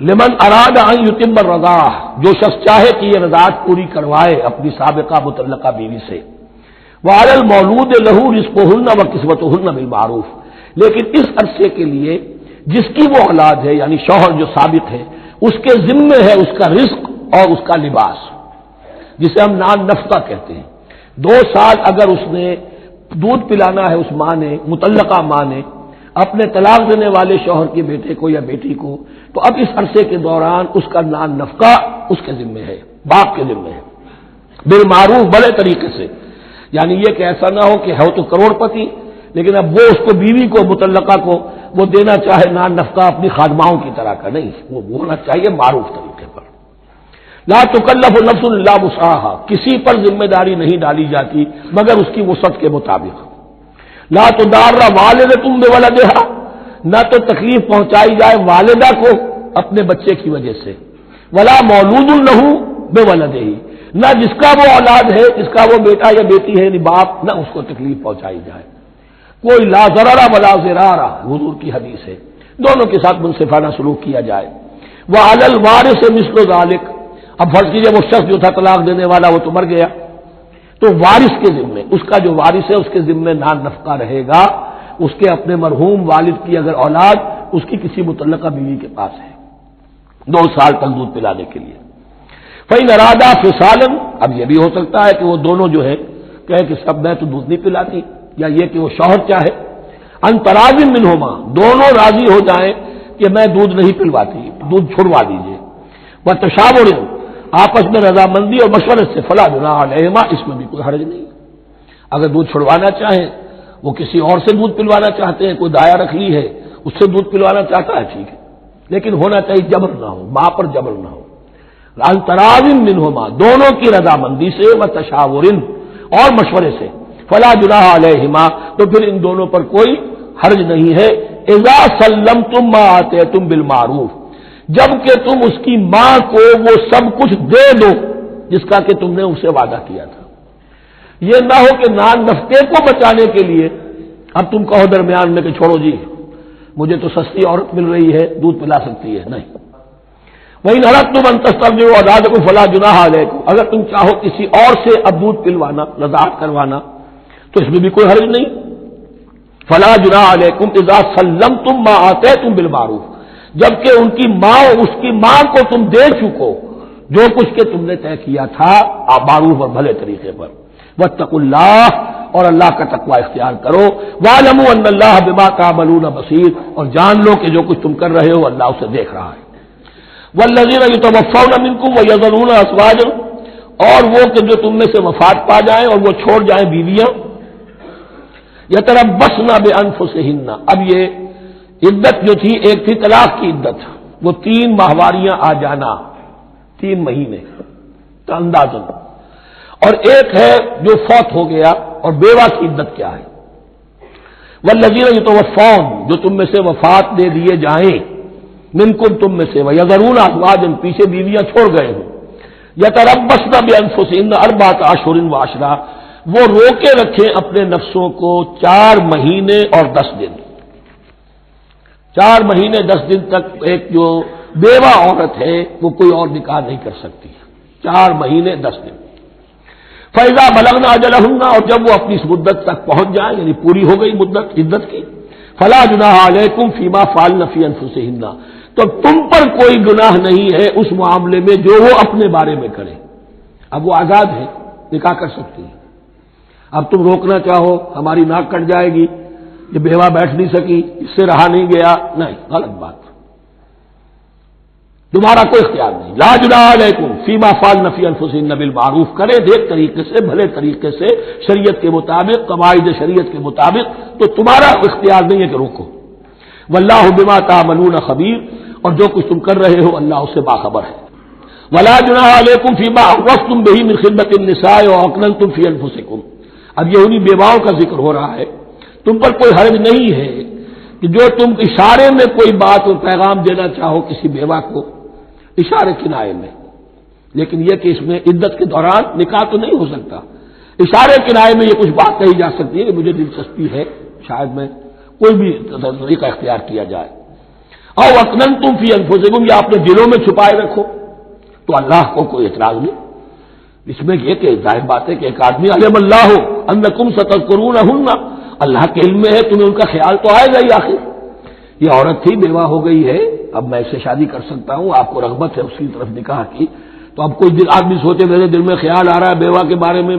لمن اراد ان یتم الرضاعہ، جو شخص چاہے کہ یہ رضاعت پوری کروائے اپنی سابقہ مطلقہ بیوی سے، وعلی المولود لہ رزقہن وکسوتہن بالمعروف، لیکن اس عرصے کے لیے جس کی وہ اولاد ہے یعنی شوہر جو سابق ہے اس کے ذمے ہے اس کا رزق اور اس کا لباس، جسے ہم نان نفقہ کہتے ہیں۔ 2 سال اگر اس نے دودھ پلانا ہے اس ماں نے، مطلقہ ماں نے اپنے طلاق دینے والے شوہر کے بیٹے کو یا بیٹی کو، تو اب اس عرصے کے دوران اس کا نان نفقہ اس کے ذمے ہے، باپ کے ذمے ہے، بالمعروف، بڑے طریقے سے، یعنی یہ کہ ایسا نہ ہو کہ ہے تو کروڑ پتی لیکن اب وہ اس کو بیوی کو مطلقہ کو وہ دینا چاہے نان نفقہ اپنی خادماؤں کی طرح کا، نہیں، وہ ہونا چاہیے معروف طریقے پر۔ لا تکلف نفس الا وسعها، کسی پر ذمہ داری نہیں ڈالی جاتی مگر اس کی وسعت کے مطابق۔ لا تضار والدۃ بولدہا، نہ تو تکلیف پہنچائی جائے والدہ کو اپنے بچے کی وجہ سے، ولا مولود لہ بولدہ، نہ جس کا وہ اولاد ہے، جس کا وہ بیٹا یا بیٹی ہے یعنی باپ، نہ اس کو تکلیف پہنچائی جائے، کوئی لا ضرر ولا ضرار، حضور کی حدیث ہے، دونوں کے ساتھ منصفانہ سلوک کیا جائے۔ وعلی الوارث مثل ذلک، اب فرض کیجیے وہ شخص جو تھا طلاق دینے والا وہ تو مر گیا، تو وارث کے ذمے، اس کا جو وارث ہے اس کے ذمے نان نفقہ رہے گا، اس کے اپنے مرحوم والد کی اگر اولاد اس کی کسی متعلقہ بیوی کے پاس ہے 2 سال تک دودھ پلانے کے لیے۔ فإن ارادہ فصالا، اب یہ بھی ہو سکتا ہے کہ وہ دونوں جو ہے کہے کہ سب میں تو دودھ نہیں پلاتی، یا یہ کہ وہ شوہر چاہے ان تراض منہما، دونوں راضی ہو جائیں کہ میں دودھ نہیں پلواتی، دودھ چھڑوا دیجیے، وتشاور، آپس میں رضامندی اور مشورے سے، فلا جناح علیہما، اس میں بھی کوئی حرج نہیں۔ اگر دودھ چھڑوانا چاہیں، وہ کسی اور سے دودھ پلوانا چاہتے ہیں، کوئی دایا رکھ لی ہے اس سے دودھ پلوانا چاہتا ہے، ٹھیک ہے، لیکن ہونا چاہیے جبر نہ ہو، ماں پر جبر نہ ہو، ان تراض منہما، دونوں کی رضامندی سے، وتشاور، اور مشورے سے، فلا جناح علیہما، تو پھر ان دونوں پر کوئی حرج نہیں ہے، اذا سلمتم ما آتیتم بالمعروف، جب کہ تم اس کی ماں کو وہ سب کچھ دے دو جس کا کہ تم نے اسے وعدہ کیا تھا۔ یہ نہ ہو کہ نان نفقے کو بچانے کے لیے اب تم کہو درمیان میں کہ چھوڑو جی مجھے تو سستی عورت مل رہی ہے دودھ پلا سکتی ہے، نہیں۔ وَإِنْ أَرَدتُّمْ أَن تَسْتَرْضِعُوا أَوْلَادَكُمْ فَلَا جُنَاحَ عَلَيْكُمْ، اگر تم چاہو کسی اور سے اب دودھ پلوانا، رضاعت کروانا، تو اس میں بھی کوئی حرج نہیں۔ فَلَا جُنَاحَ عَلَيْكُمْ إِذَا سَلَّمْتُمْ مَا آتَيْتُمْ بِالْمَعْرُوفِ، جبکہ ان کی ماں، اس کی ماں کو تم دے چکو جو کچھ کہ تم نے طے کیا تھا معروف اور بھلے طریقے پر۔ واتقوا اللہ، اور اللہ کا تقوی اختیار کرو، واعلموا ان اللہ بما تعملون بصیر، اور جان لو کہ جو کچھ تم کر رہے ہو اللہ اسے دیکھ رہا ہے۔ والذین یتوفون منکم ویذرون ازواجا، اور وہ کہ جو تم میں سے وفات پا جائیں اور وہ چھوڑ جائیں بیویاں، یتربصن بانفسہن، اب یہ عدت جو تھی ایک تھی طلاق کی عدت، وہ 3 ماہواریاں آ جانا، 3 مہینے کا اندازن، اور ایک ہے جو فوت ہو گیا، اور بیوہ کی عدت کیا ہے؟ والذین یتوفون، جو تم میں سے وفات دے دیے جائیں، منکم تم میں سے، ویذرون ازواجا، پیچھے بیویاں چھوڑ گئے ہوں، یتربصن بانفسہن 4 اشہر وعشرہ، وہ روکے رکھیں اپنے نفسوں کو 4 مہینے اور 10 دن، 4 مہینے 10 دن تک ایک جو بیوہ عورت ہے وہ کوئی اور نکاح نہیں کر سکتی، 4 مہینے 10 دن۔ فَإِذَا بَلَغْنَ أَجَلَهُنَّ، اور جب وہ اپنی اس مدت تک پہنچ جائیں، یعنی پوری ہو گئی مدت عدت کی، فَلَا جُنَاحَ عَلَيْكُمْ فِيمَا فَعَلْنَ فِي أَنفُسِهِنَّ، تو تم پر کوئی گناہ نہیں ہے اس معاملے میں جو وہ اپنے بارے میں کرے۔ اب وہ آزاد ہے، نکاح کر سکتی ہے۔ اب تم روکنا چاہو، ہماری ناک کٹ جائے گی، یہ بیوہ بیٹھ نہیں سکی، اس سے رہا نہیں گیا، نہیں، غلط بات، تمہارا کوئی اختیار نہیں۔ لا جناح علیکم فیما فعلن فی انفسہن بالمعروف، کرے نیک طریقے سے، بھلے طریقے سے، شریعت کے مطابق، قواعد شریعت کے مطابق، تو تمہارا اختیار نہیں ہے کہ روکو۔ واللہ بما تعملون خبیر، اور جو کچھ تم کر رہے ہو اللہ اس سے باخبر ہے۔ ولا جناح علیکم فیما عرضتم بہ من خطبۃ النساء واکننتم فی انفسکم، اب یہ انہی بیواؤں کا ذکر ہو رہا ہے، تم پر کوئی حرج نہیں ہے کہ جو تم اشارے میں کوئی بات اور پیغام دینا چاہو کسی بیوہ کو، اشارے کنائے میں، لیکن یہ کہ اس میں عدت کے دوران نکاح تو نہیں ہو سکتا، اشارے کنائے میں یہ کچھ بات کہی جا سکتی ہے کہ مجھے دلچسپی ہے، شاید میں کوئی بھی طریقہ اختیار کیا جائے۔ او اکننتم فی انفسکم، یا اپنے دلوں میں چھپائے رکھو، تو اللہ کو کوئی اعتراض نہیں۔ اس میں یہ کہ ظاہر بات ہے کہ ایک آدمی علم اللہ انکم ستذکرونہن، اللہ کے علم میں ہے تمہیں ان کا خیال تو آئے گا ہی، آخر یہ عورت تھی، بیوہ ہو گئی ہے، اب میں اس سے شادی کر سکتا ہوں، آپ کو رغبت ہے اس کی طرف نکاح کی، تو اب کوئی آدمی سوچے میرے دل میں خیال آ رہا ہے بیوہ کے بارے میں،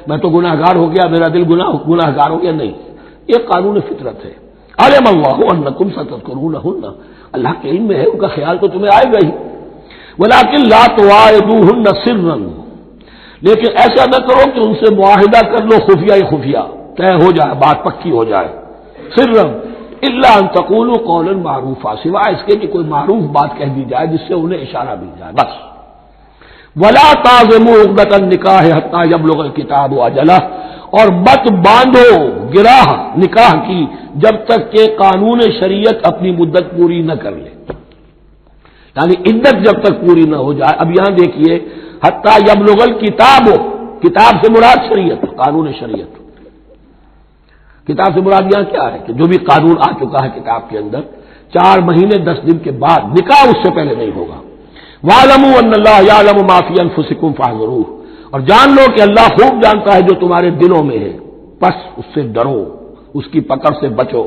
میں تو گناہ گار ہو گیا، میرا دل گناہ گار ہو گیا، نہیں، یہ قانون فطرت ہے۔ علم اللہ انکم ستذکرونہن، اللہ کے علم میں ہے ان کا خیال تو تمہیں آئے گا ہی۔ ولکن لا تواعدوہن سرا، لیکن ایسا نہ کرو کہ ان سے معاہدہ کر لو خفیہ خفیہ، طے ہو جائے، بات پکی ہو جائے، سرا الا ان تقولوا قولا معروفا، سوائے اس کے کہ کوئی معروف بات کہہ دی جائے جس سے انہیں اشارہ مل جائے، بس۔ ولا تعزموا عقدۃ النکاح حتی یبلغ الکتاب اجلہ، اور مت باندھو گراہ نکاح کی جب تک کہ قانون شریعت اپنی مدت پوری نہ کر لے، یعنی عدت جب تک پوری نہ ہو جائے۔ اب یہاں دیکھیے حتی یبلغ الکتاب، کتاب سے مراد شریعت، قانون شریعت، کتاب سے مراد یہاں کیا ہے کہ جو بھی قانون آ چکا ہے کتاب کے اندر، 4 مہینے 10 دن کے بعد نکاح اس سے پہلے نہیں ہوگا۔ وَاعْلَمُوا أَنَّ اللَّهَ يَعْلَمُ مَا فِي أَنفُسِكُمْ فَاحْذَرُوهُ، اور جان لو کہ اللہ خوب جانتا ہے جو تمہارے دلوں میں ہے، بس اس سے ڈرو، اس کی پکڑ سے بچو۔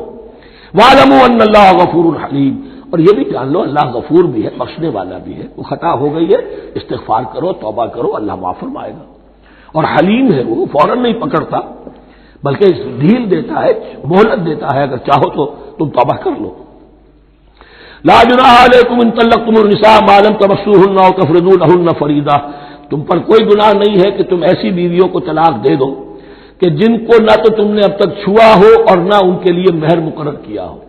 وَاعْلَمُوا أَنَّ اللَّهَ غَفُورٌ حَلِيمٌ، اور یہ بھی جان لو اللہ غفور بھی ہے، بخشنے والا بھی ہے، وہ خطا ہو گئی ہے، استغفار کرو، توبہ کرو، اللہ معاف فرمائے گا۔ اور حلیم ہے، وہ فوراً نہیں پکڑتا بلکہ ڈھیل دیتا ہے، مہلت دیتا ہے، اگر چاہو تو تم توبہ کر لو۔ لا جناح علیکم ان طلقتم النساء ما لم تمسوهن او تفرضوا لهن فریضہ، تم پر کوئی گناہ نہیں ہے کہ تم ایسی بیویوں کو طلاق دے دو کہ جن کو نہ تو تم نے اب تک چھوا ہو اور نہ ان کے لیے مہر مقرر کیا ہو۔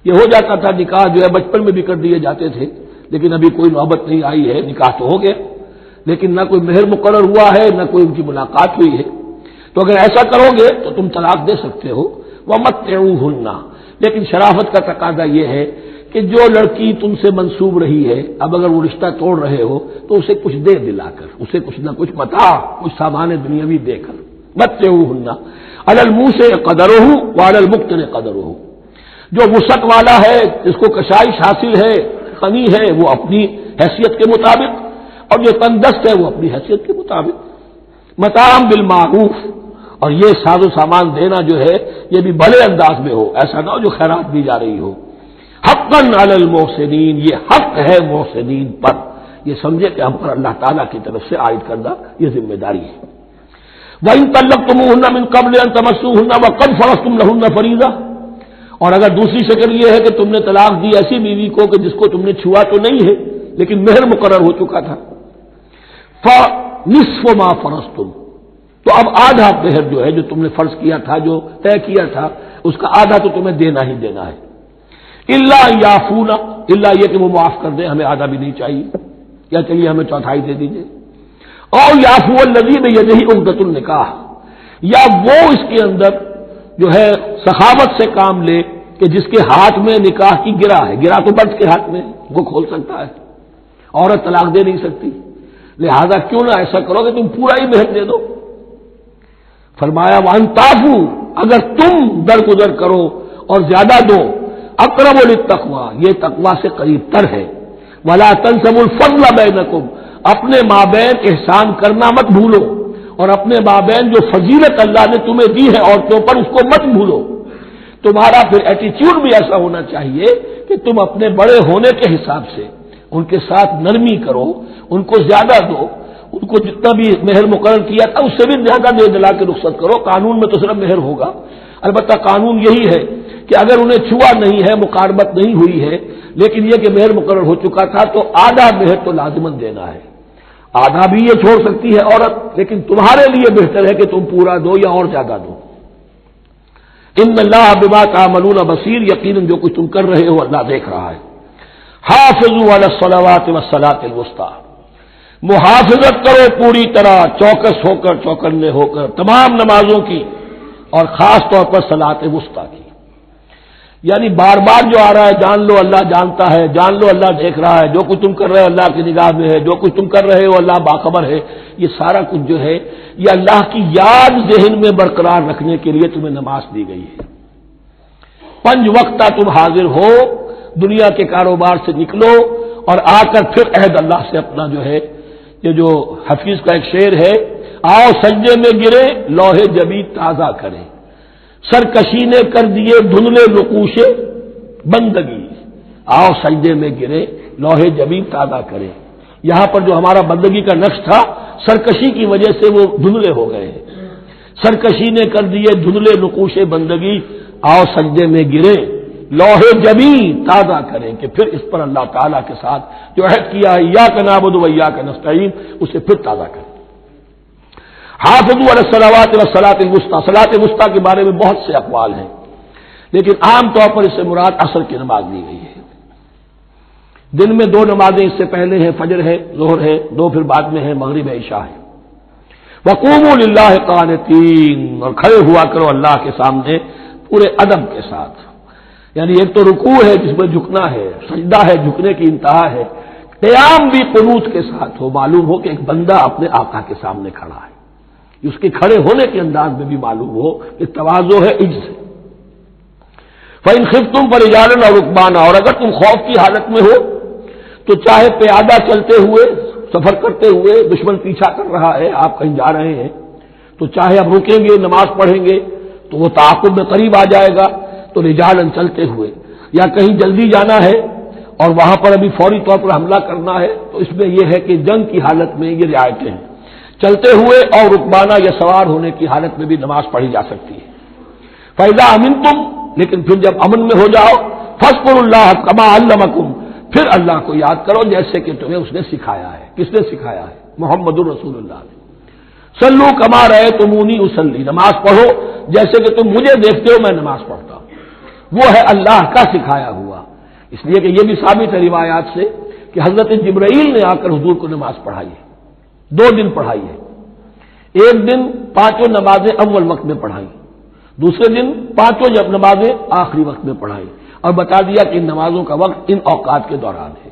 یہ ہو جاتا تھا، نکاح جو ہے بچپن میں بھی کر دیے جاتے تھے، لیکن ابھی کوئی نوبت نہیں آئی ہے، نکاح تو ہو گیا لیکن نہ کوئی مہر مقرر ہوا ہے، نہ کوئی ان کی ملاقات ہوئی ہے، تو اگر ایسا کرو گے تو تم طلاق دے سکتے ہو۔ وَمَتِّعُوهُنَّ، لیکن شرافت کا تقاضا یہ ہے کہ جو لڑکی تم سے منسوب رہی ہے، اب اگر وہ رشتہ توڑ رہے ہو تو اسے کچھ دے دلا کر، اسے کچھ نہ کچھ متاع، کچھ سامان دنیاوی دے کر۔ مَتِّعُوهُنَّ عَلَى الْمُوسِعِ قَدَرُهُ وَعَلَى الْمُقْتِرِ قَدَرُهُ، جو وسعت والا ہے، جس کو کشائش حاصل ہے، غنی ہے، وہ اپنی حیثیت کے مطابق، اور جو تندست ہے وہ اپنی حیثیت کے مطابق۔ متاعًا بالمعروف، اور یہ ساز و سامان دینا جو ہے یہ بھی بھلے انداز میں ہو، ایسا نہ ہو جو خیرات دی جا رہی ہو۔ حقاً علی المحسنین، یہ حق ہے محسنین پر، یہ سمجھے کہ ہم پر اللہ تعالیٰ کی طرف سے عائد کردہ یہ ذمہ داری ہے۔ وَإِن طَلَّقْتُمُوهُنَّ مِن قَبْلِ أَن تَمَسُّوهُنَّ وَقَدْ فَرَضْتُمْ لَهُنَّ فَرِيضَةً، اور اگر دوسری شکل یہ ہے کہ تم نے طلاق دی ایسی بیوی کو کہ جس کو تم نے چھوا تو نہیں ہے، لیکن مہر مقرر ہو چکا تھا. فنصف ما فرضتم، تو اب آدھا مہر جو ہے جو تم نے فرض کیا تھا، جو طے کیا تھا، اس کا آدھا تو تمہیں دینا ہی دینا ہے. الا یعفونا، الا یہ کہ وہ معاف کر دیں، ہمیں آدھا بھی نہیں چاہیے، یا چلیے ہمیں چوتھائی دے دیجیے. اور یعفو الذی بیدہ عقدۃ النکاح، یا وہ اس کے اندر جو ہے سخاوت سے کام لے کہ جس کے ہاتھ میں نکاح کی گرا ہے. گرا تو مرد کے ہاتھ میں، وہ کھول سکتا ہے، عورت طلاق دے نہیں سکتی. لہذا کیوں نہ ایسا کرو کہ تم پورا ہی مہر دے دو. فرمایا وان تعفو، اگر تم درگزر کرو اور زیادہ دو، اقرب للتقوی، یہ تقوی سے قریب تر ہے. ولا تنسوا الفضل بینکم، اپنے مابین احسان کرنا مت بھولو، اور اپنے مابین جو فضیلت اللہ نے تمہیں دی ہے عورتوں پر اس کو مت بھولو. تمہارا پھر ایٹیچیوڈ بھی ایسا ہونا چاہیے کہ تم اپنے بڑے ہونے کے حساب سے ان کے ساتھ نرمی کرو، ان کو زیادہ دو، ان کو جتنا بھی مہر مقرر کیا تھا اس سے بھی زیادہ دے دلا کے رخصت کرو. قانون میں تو صرف مہر ہوگا، البتہ قانون یہی ہے کہ اگر انہیں چھوا نہیں ہے، مقاربت نہیں ہوئی ہے، لیکن یہ کہ مہر مقرر ہو چکا تھا تو آدھا مہر تو لازماً دینا ہے. آدھا بھی یہ چھوڑ سکتی ہے عورت، لیکن تمہارے لیے بہتر ہے کہ تم پورا دو یا اور زیادہ دو. ان اللہ بما تعملون بصیر، یقیناً جو کچھ تم کر رہے ہو اللہ دیکھ رہا ہے. حافظوا علی الصلوات والصلاۃ الوسطی، محافظت کرو پوری طرح، چوکس ہو کر، چوکنے ہو کر تمام نمازوں کی، اور خاص طور پر صلاۃ وسطی کی. یعنی بار بار جو آ رہا ہے جان لو اللہ جانتا ہے، جان لو اللہ دیکھ رہا ہے، جو کچھ تم کر رہے ہو اللہ کی نگاہ میں ہے، جو کچھ تم کر رہے ہو اللہ باخبر ہے. یہ سارا کچھ جو ہے یہ اللہ کی یاد ذہن میں برقرار رکھنے کے لیے تمہیں نماز دی گئی ہے. 5 وقتہ تم حاضر ہو، دنیا کے کاروبار سے نکلو اور آ کر پھر عہد اللہ سے اپنا جو ہے، یہ جو حفیظ کا ایک شعر ہے، آؤ سجدے میں گرے لوح جبین تازہ کریں، سرکشی نے کر دیے دھندلے نقوش بندگی. آؤ سجدے میں گرے لوح جبین تازہ کریں. یہاں پر جو ہمارا بندگی کا نقش تھا سرکشی کی وجہ سے وہ دھندلے ہو گئے ہیں. سرکشی نے کر دیے دھندلے نقوش بندگی، آؤ سجدے میں گرے لوح جبین تازہ کریں، کہ پھر اس پر اللہ تعالیٰ کے ساتھ جو عہد کیا ہے ایاک نعبد و ایاک نستعین اسے پھر تازہ کریں. حافظوا علی الصلوات والصلاۃ الوسطی، صلاۃ وسطی کے بارے میں بہت سے اقوال ہیں، لیکن عام طور پر اس سے مراد عصر کی نماز لی گئی ہے. دن میں 2 نمازیں اس سے پہلے ہیں، فجر ہے، ظہر ہے، 2 پھر بعد میں ہے، مغرب عشاء ہے. وقوموا للہ قانتین، اور کھڑے ہوا کرو اللہ کے سامنے پورے ادب کے ساتھ. یعنی ایک تو رکوع ہے جس میں جھکنا ہے، سجدہ ہے جھکنے کی انتہا ہے، قیام بھی قنوت کے ساتھ ہو، معلوم ہو کہ ایک بندہ اپنے آقا کے سامنے کھڑا ہے. اس کے کھڑے ہونے کے انداز میں بھی معلوم ہو کہ تواضع ہے، عجز ہے. فَإِنْ خِفْتُمْ فَرِجَالًا أَوْ رُكْبَانًا، اور اگر تم خوف کی حالت میں ہو تو چاہے پیادہ چلتے ہوئے، سفر کرتے ہوئے، دشمن پیچھا کر رہا ہے، آپ کہیں جا رہے ہیں تو چاہے اب رکیں گے نماز پڑھیں گے تو وہ تعاقب میں قریب آ جائے گا، تو رجالن چلتے ہوئے، یا کہیں جلدی جانا ہے اور وہاں پر ابھی فوری طور پر حملہ کرنا ہے تو اس میں یہ ہے کہ جنگ کی حالت میں یہ رعایتیں ہیں. چلتے ہوئے اور رکبانہ یا سوار ہونے کی حالت میں بھی نماز پڑھی جا سکتی ہے. فَإِذَا أَمِنْتُمْ، لیکن پھر جب امن میں ہو جاؤ، فَاذْكُرُوا اللَّهَ كَمَا عَلَّمَكُمْ، پھر اللہ کو یاد کرو جیسے کہ تمہیں اس نے سکھایا ہے. کس نے سکھایا ہے؟ محمد الرسول اللہ نے. صلو کما رأیتمونی اصلی، نماز پڑھو جیسے کہ تم مجھے دیکھتے ہو میں نماز پڑھتا ہوں. وہ ہے اللہ کا سکھایا ہوا. اس لیے کہ یہ بھی ثابت ہے روایات سے کہ حضرت جبرائیل نے آ کر حضور کو نماز پڑھائی ہے. 2 دن پڑھائی ہے. ایک دن 5 نمازیں اول وقت میں پڑھائی، دوسرے دن 5 نمازیں آخری وقت میں پڑھائی، اور بتا دیا کہ ان نمازوں کا وقت ان اوقات کے دوران ہے.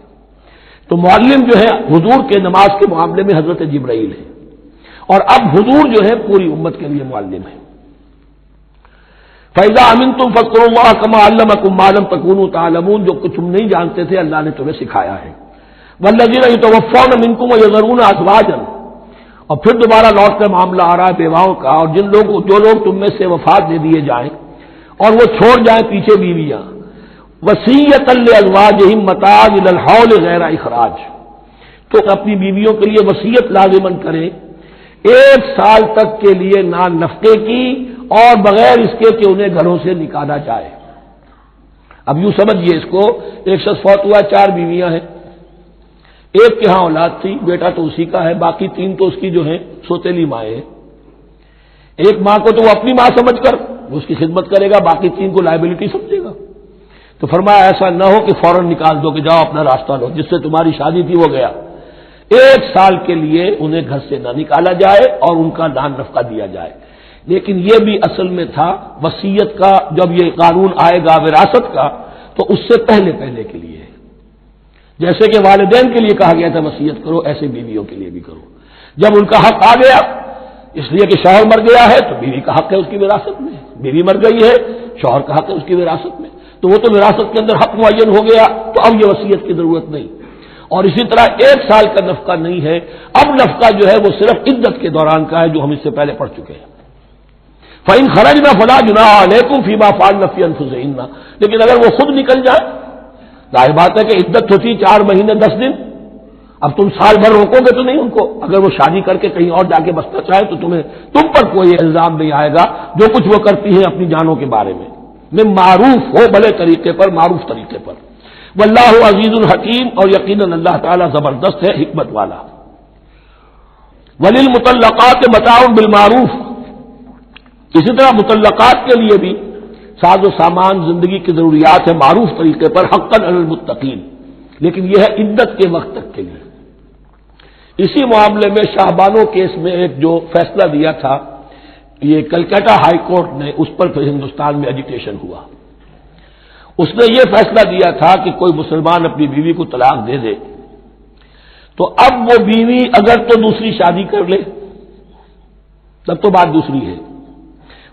تو معلم جو ہے حضور کے نماز کے معاملے میں حضرت جبرائیل ہے، اور اب حضور جو ہے پوری امت کے لیے معلم ہے. فَإِذَا أَمِنْتُمْ فَاذْكُرُوا اللَّهَ كَمَا عَلَّمَكُم مَّا لَمْ تَكُونُوا تَعْلَمُونَ، جو کچھ تم نہیں جانتے تھے اللہ نے تمہیں سکھایا ہے. وَالَّذِينَ يَتَوَفَّوْنَ مِنكُمْ وَيَذَرُونَ أَزْوَاجًا، اور پھر دوبارہ لوٹ کر معاملہ آ رہا ہے بیواؤں کا، اور جو لوگ تم میں سے وفات دے دیے جائیں اور وہ چھوڑ جائیں پیچھے بیویاں، وصیۃ لازواجہم متاع الی الحول غیر اخراج، تو اپنی بیویوں کے لیے وصیت لازمن کریں 1 سال تک کے لیے نان نفقے کی، اور بغیر اس کے کہ انہیں گھروں سے نکالا جائے. اب یوں سمجھیے اس کو، ایک شخص فوت ہوا، 4 بیویاں ہیں، ایک کے ہاں اولاد تھی، بیٹا تو اسی کا ہے، باقی 3 تو اس کی جو ہیں سوتیلی مائیں ہیں۔ ایک ماں کو تو وہ اپنی ماں سمجھ کر اس کی خدمت کرے گا، باقی 3 کو لائبلٹی سمجھے گا۔ تو فرمایا ایسا نہ ہو کہ فوراً نکال دو کہ جاؤ اپنا راستہ لو، جس سے تمہاری شادی تھی وہ گیا۔ 1 سال کے لیے انہیں گھر سے نہ نکالا جائے اور ان کا دان نفقہ دیا جائے۔ لیکن یہ بھی اصل میں تھا وصیت کا، جب یہ قانون آئے گا وراثت کا تو اس سے پہلے کے لیے، جیسے کہ والدین کے لیے کہا گیا تھا وصیت کرو، ایسے بیویوں کے لیے بھی کرو۔ جب ان کا حق آ گیا، اس لیے کہ شوہر مر گیا ہے تو بیوی کا حق ہے اس کی وراثت میں، بیوی مر گئی ہے شوہر کا حق ہے اس کی وراثت میں، تو وہ تو وراثت کے اندر حق معین ہو گیا، تو اب یہ وصیت کی ضرورت نہیں۔ اور اسی طرح 1 سال کا نفقہ نہیں ہے، اب نفقہ جو ہے وہ صرف عدت کے دوران کا ہے، جو ہم اس سے پہلے پڑھ چکے ہیں۔ فَإِنْ خَرَجْنَا فَلَا جُنَاحَ عَلَيْكُمْ فِيمَا فَعَلْنَ فِي أَنفُسِهِنَّ، لیکن اگر وہ خود نکل جائے، ظاہر بات ہے کہ عدت ہوتی 4 مہینے 10 دن، اب تم سال بھر روکو گے تو نہیں ان کو، اگر وہ شادی کر کے کہیں اور جا کے بسنا چاہے تو تم پر کوئی الزام نہیں آئے گا، جو کچھ وہ کرتی ہیں اپنی جانوں کے بارے میں معروف ہو، بھلے طریقے پر، معروف طریقے پر۔ واللہ عزیز الحکیم، اور یقیناً اللہ تعالیٰ زبردست ہے، حکمت والا۔ وللمطلقات متاع بالمعروف، اسی طرح مطلقات کے لیے بھی ساز و سامان زندگی کی ضروریات ہے معروف طریقے پر، حقاً علی المتقین، لیکن یہ ہے عدت کے وقت تک کے لیے۔ اسی معاملے میں شاہبانو کیس میں ایک جو فیصلہ دیا تھا، یہ کلکتہ ہائی کورٹ نے، اس پر پھر ہندوستان میں ایجیٹیشن ہوا۔ اس نے یہ فیصلہ دیا تھا کہ کوئی مسلمان اپنی بیوی کو طلاق دے دے تو اب وہ بیوی اگر تو دوسری شادی کر لے تب تو بات دوسری ہے،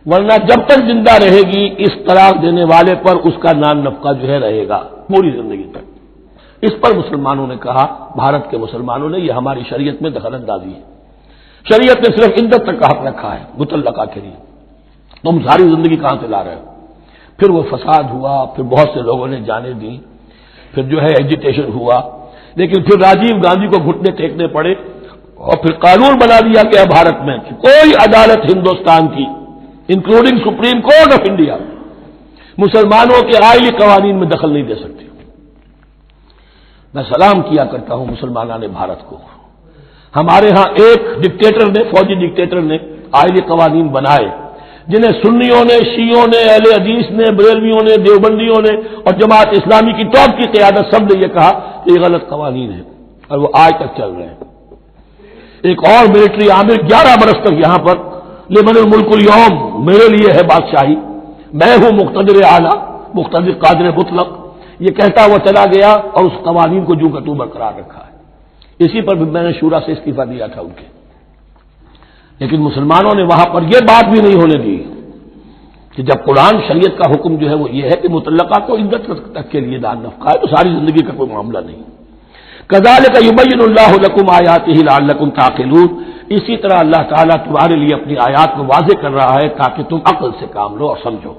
ورنہ جب تک زندہ رہے گی اس طلاق دینے والے پر اس کا نان نفقہ جو ہے رہے گا پوری زندگی تک۔ اس پر مسلمانوں نے کہا، بھارت کے مسلمانوں نے، یہ ہماری شریعت میں دخل اندازی ہے، شریعت نے صرف عدت تک کا حق رکھا ہے مطلقہ کے لیے، تم ساری زندگی کہاں سے لا رہے ہو؟ پھر وہ فساد ہوا، پھر بہت سے لوگوں نے جانیں دی، پھر جو ہے ایجیٹیشن ہوا، لیکن پھر راجیو گاندھی کو گھٹنے ٹیکنے پڑے اور پھر قانون بنا دیا گیا بھارت میں کہ کوئی عدالت ہندوستان کی including supreme court of India مسلمانوں کے آئلی قوانین میں دخل نہیں دے سکتی۔ میں سلام کیا کرتا ہوں مسلمانان بھارت کو، ہمارے ہاں ایک ڈکٹیٹر نے، فوجی ڈکٹیٹر نے آئلی قوانین بنائے جنہیں سنیوں نے، شیعوں نے، اہل حدیث نے، بریلویوں نے، دیوبندیوں نے اور جماعت اسلامی کی ٹاپ کی قیادت سب نے یہ کہا کہ یہ غلط قوانین ہیں، اور وہ آج تک چل رہے ہیں۔ ایک اور ملٹری عامر 11 برس تک یہاں پر لمن الملک اليوم، میرے لیے ہے بادشاہی، میں ہوں مقتدر اعلیٰ، مقتدر قادر مطلق، یہ کہتا ہوا چلا گیا اور اس قوانین کو جو کا تو برقرار رکھا ہے۔ اسی پر بھی میں نے شورا سے استعفیٰ دیا تھا ان کے، لیکن مسلمانوں نے وہاں پر یہ بات بھی نہیں ہونے دی کہ جب قرآن شریعت کا حکم جو ہے وہ یہ ہے کہ مطلقہ کو عدت تک کے لیے دان نفقہ ہے تو ساری زندگی کا کوئی معاملہ نہیں۔ کذالک یبین اللہ لکم آیاتہ لعلکم تعقلون، اسی طرح اللہ تعالیٰ تمہارے لیے اپنی آیات کو واضح کر رہا ہے تاکہ تم عقل سے کام لو اور سمجھو۔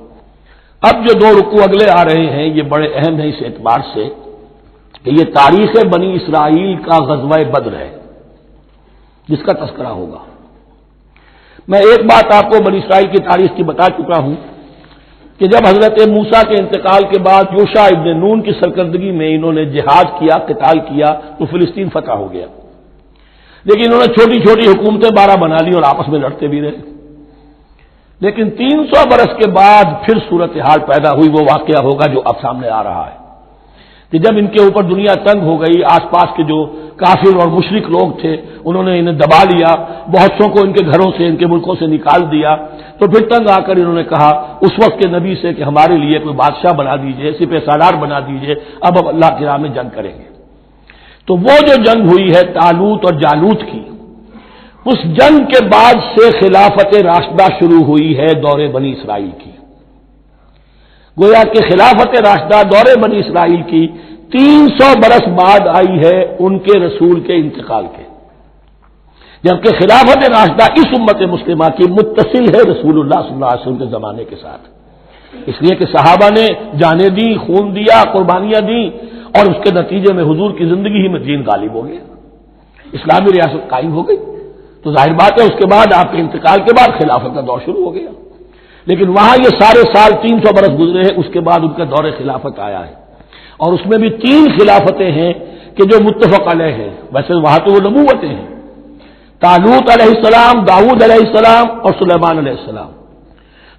اب جو 2 رکوع اگلے آ رہے ہیں یہ بڑے اہم ہیں اس اعتبار سے کہ یہ تاریخ بنی اسرائیل کا غزوہ بدر ہے جس کا تذکرہ ہوگا۔ میں ایک بات آپ کو بنی اسرائیل کی تاریخ کی بتا چکا ہوں کہ جب حضرت موسیٰ کے انتقال کے بعد یوشع ابن نون کی سرکردگی میں انہوں نے جہاد کیا، قتال کیا تو فلسطین فتح ہو گیا، لیکن انہوں نے چھوٹی چھوٹی حکومتیں 12 بنا لی اور آپس میں لڑتے بھی رہے۔ لیکن 300 برس کے بعد پھر صورتحال پیدا ہوئی، وہ واقعہ ہوگا جو اب سامنے آ رہا ہے کہ جب ان کے اوپر دنیا تنگ ہو گئی، آس پاس کے جو کافر اور مشرک لوگ تھے انہوں نے انہیں دبا لیا، بہت سو کو ان کے گھروں سے، ان کے ملکوں سے نکال دیا، تو پھر تنگ آ کر انہوں نے کہا اس وقت کے نبی سے کہ ہمارے لیے کوئی بادشاہ بنا دیجئے، سپہ سالار بنا دیجئے، اب اللہ کی راہ میں جنگ کریں گے۔ تو وہ جو جنگ ہوئی ہے طالوت اور جالوت کی، اس جنگ کے بعد سے خلافت راشدہ شروع ہوئی ہے دور بنی اسرائیل کی۔ گویا کہ خلافت راشدہ دور بنی اسرائیل کی 300 برس بعد آئی ہے ان کے رسول کے انتقال کے، جبکہ خلافت راشدہ اس امت مسلمہ کی متصل ہے رسول اللہ صلی اللہ علیہ وسلم کے زمانے کے ساتھ، اس لیے کہ صحابہ نے جانیں دی، خون دیا، قربانیاں دی، اور اس کے نتیجے میں حضور کی زندگی ہی میں دین غالب ہو گیا، اسلامی ریاست قائم ہو گئی۔ تو ظاہر بات ہے اس کے بعد آپ کے انتقال کے بعد خلافت کا دور شروع ہو گیا، لیکن وہاں یہ سارے سال 300 برس گزرے ہیں، اس کے بعد ان کا دور خلافت آیا ہے، اور اس میں بھی 3 خلافتیں ہیں کہ جو متفق علیہ ہیں، ویسے وہاں تو وہ نبوتیں ہیں، طالوت علیہ السلام، داؤد علیہ السلام اور سلیمان علیہ السلام،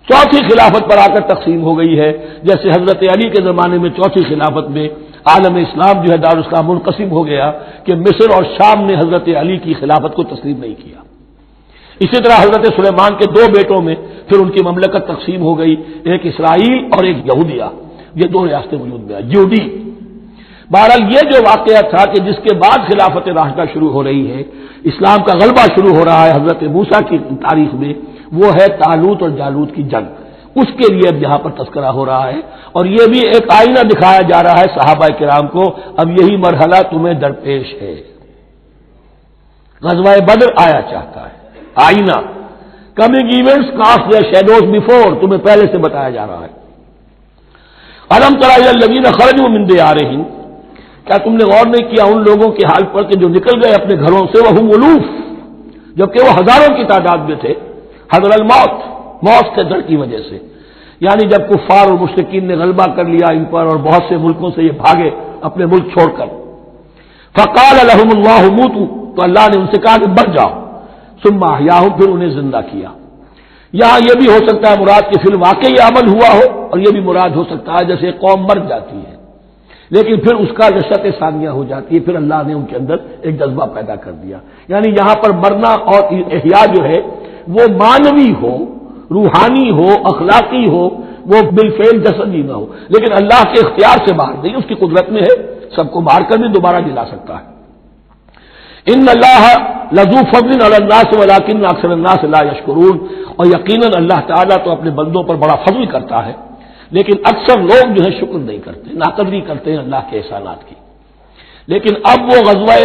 چوتھی خلافت پر آ کر تقسیم ہو گئی ہے، جیسے حضرت علی کے زمانے میں چوتھی خلافت میں عالم اسلام جو ہے دارالاسلام منقسم ہو گیا کہ مصر اور شام نے حضرت علی کی خلافت کو تسلیم نہیں کیا۔ اسی طرح حضرت سلیمان کے دو بیٹوں میں پھر ان کی مملکت تقسیم ہو گئی، ایک اسرائیل اور ایک یہودیہ، یہ دو ریاستیں وجود میں آئی، یہودی۔ بہرحال یہ جو واقعہ تھا کہ جس کے بعد خلافت راشدہ شروع ہو رہی ہے، اسلام کا غلبہ شروع ہو رہا ہے حضرت موسیٰ کی تاریخ میں، وہ ہے طالوت اور جالوت کی جنگ، اس کے لیے اب یہاں پر تذکرہ ہو رہا ہے، اور یہ بھی ایک آئینہ دکھایا جا رہا ہے صحابہ کرام کو، اب یہی مرحلہ تمہیں درپیش ہے۔ غزوہ بدر آیا چاہتا ہے، آئینہ، coming events cast their shadows before, تمہیں پہلے سے بتایا جا رہا ہے۔ الم تر الی الذین خرجوا من دیارہم، کیا تم نے غور نہیں کیا ان لوگوں کے حال پر کہ جو نکل گئے اپنے گھروں سے، وہم الوف، جبکہ وہ ہزاروں کی تعداد میں تھے، حذر الموت، موت کے ڈر کی وجہ سے، یعنی جب کفار اور مشرکین نے غلبہ کر لیا ان پر اور بہت سے ملکوں سے یہ بھاگے اپنے ملک چھوڑ کر، فقال لهم اللہ موتوا، تو اللہ نے ان سے کہا کہ مر جاؤ، ثم احیاہم، پھر انہیں زندہ کیا۔ یہاں یہ بھی ہو سکتا ہے مراد کہ فی الواقع یہ عمل ہوا ہو، اور یہ بھی مراد ہو سکتا ہے جیسے قوم مر جاتی ہے لیکن پھر اس کا نشأت ثانیہ ہو جاتی ہے، پھر اللہ نے ان کے اندر ایک جذبہ پیدا کر دیا، یعنی یہاں پر مرنا اور احیا جو ہے وہ مانوی ہو، روحانی ہو، اخلاقی ہو، وہ بالفعل جسدی نہ ہو، لیکن اللہ کے اختیار سے باہر نہیں، اس کی قدرت میں ہے، سب کو مار کر بھی دوبارہ جلا سکتا ہے۔ ان اللہ لذو فضل علی الناس ولکن اکثر الناس لا یشکرون، اور یقیناً اللہ تعالیٰ تو اپنے بندوں پر بڑا فضل کرتا ہے، لیکن اکثر لوگ جو ہے شکر نہیں کرتے، ناقدری کرتے ہیں اللہ کے احسانات کی۔ لیکن اب وہ غزوہ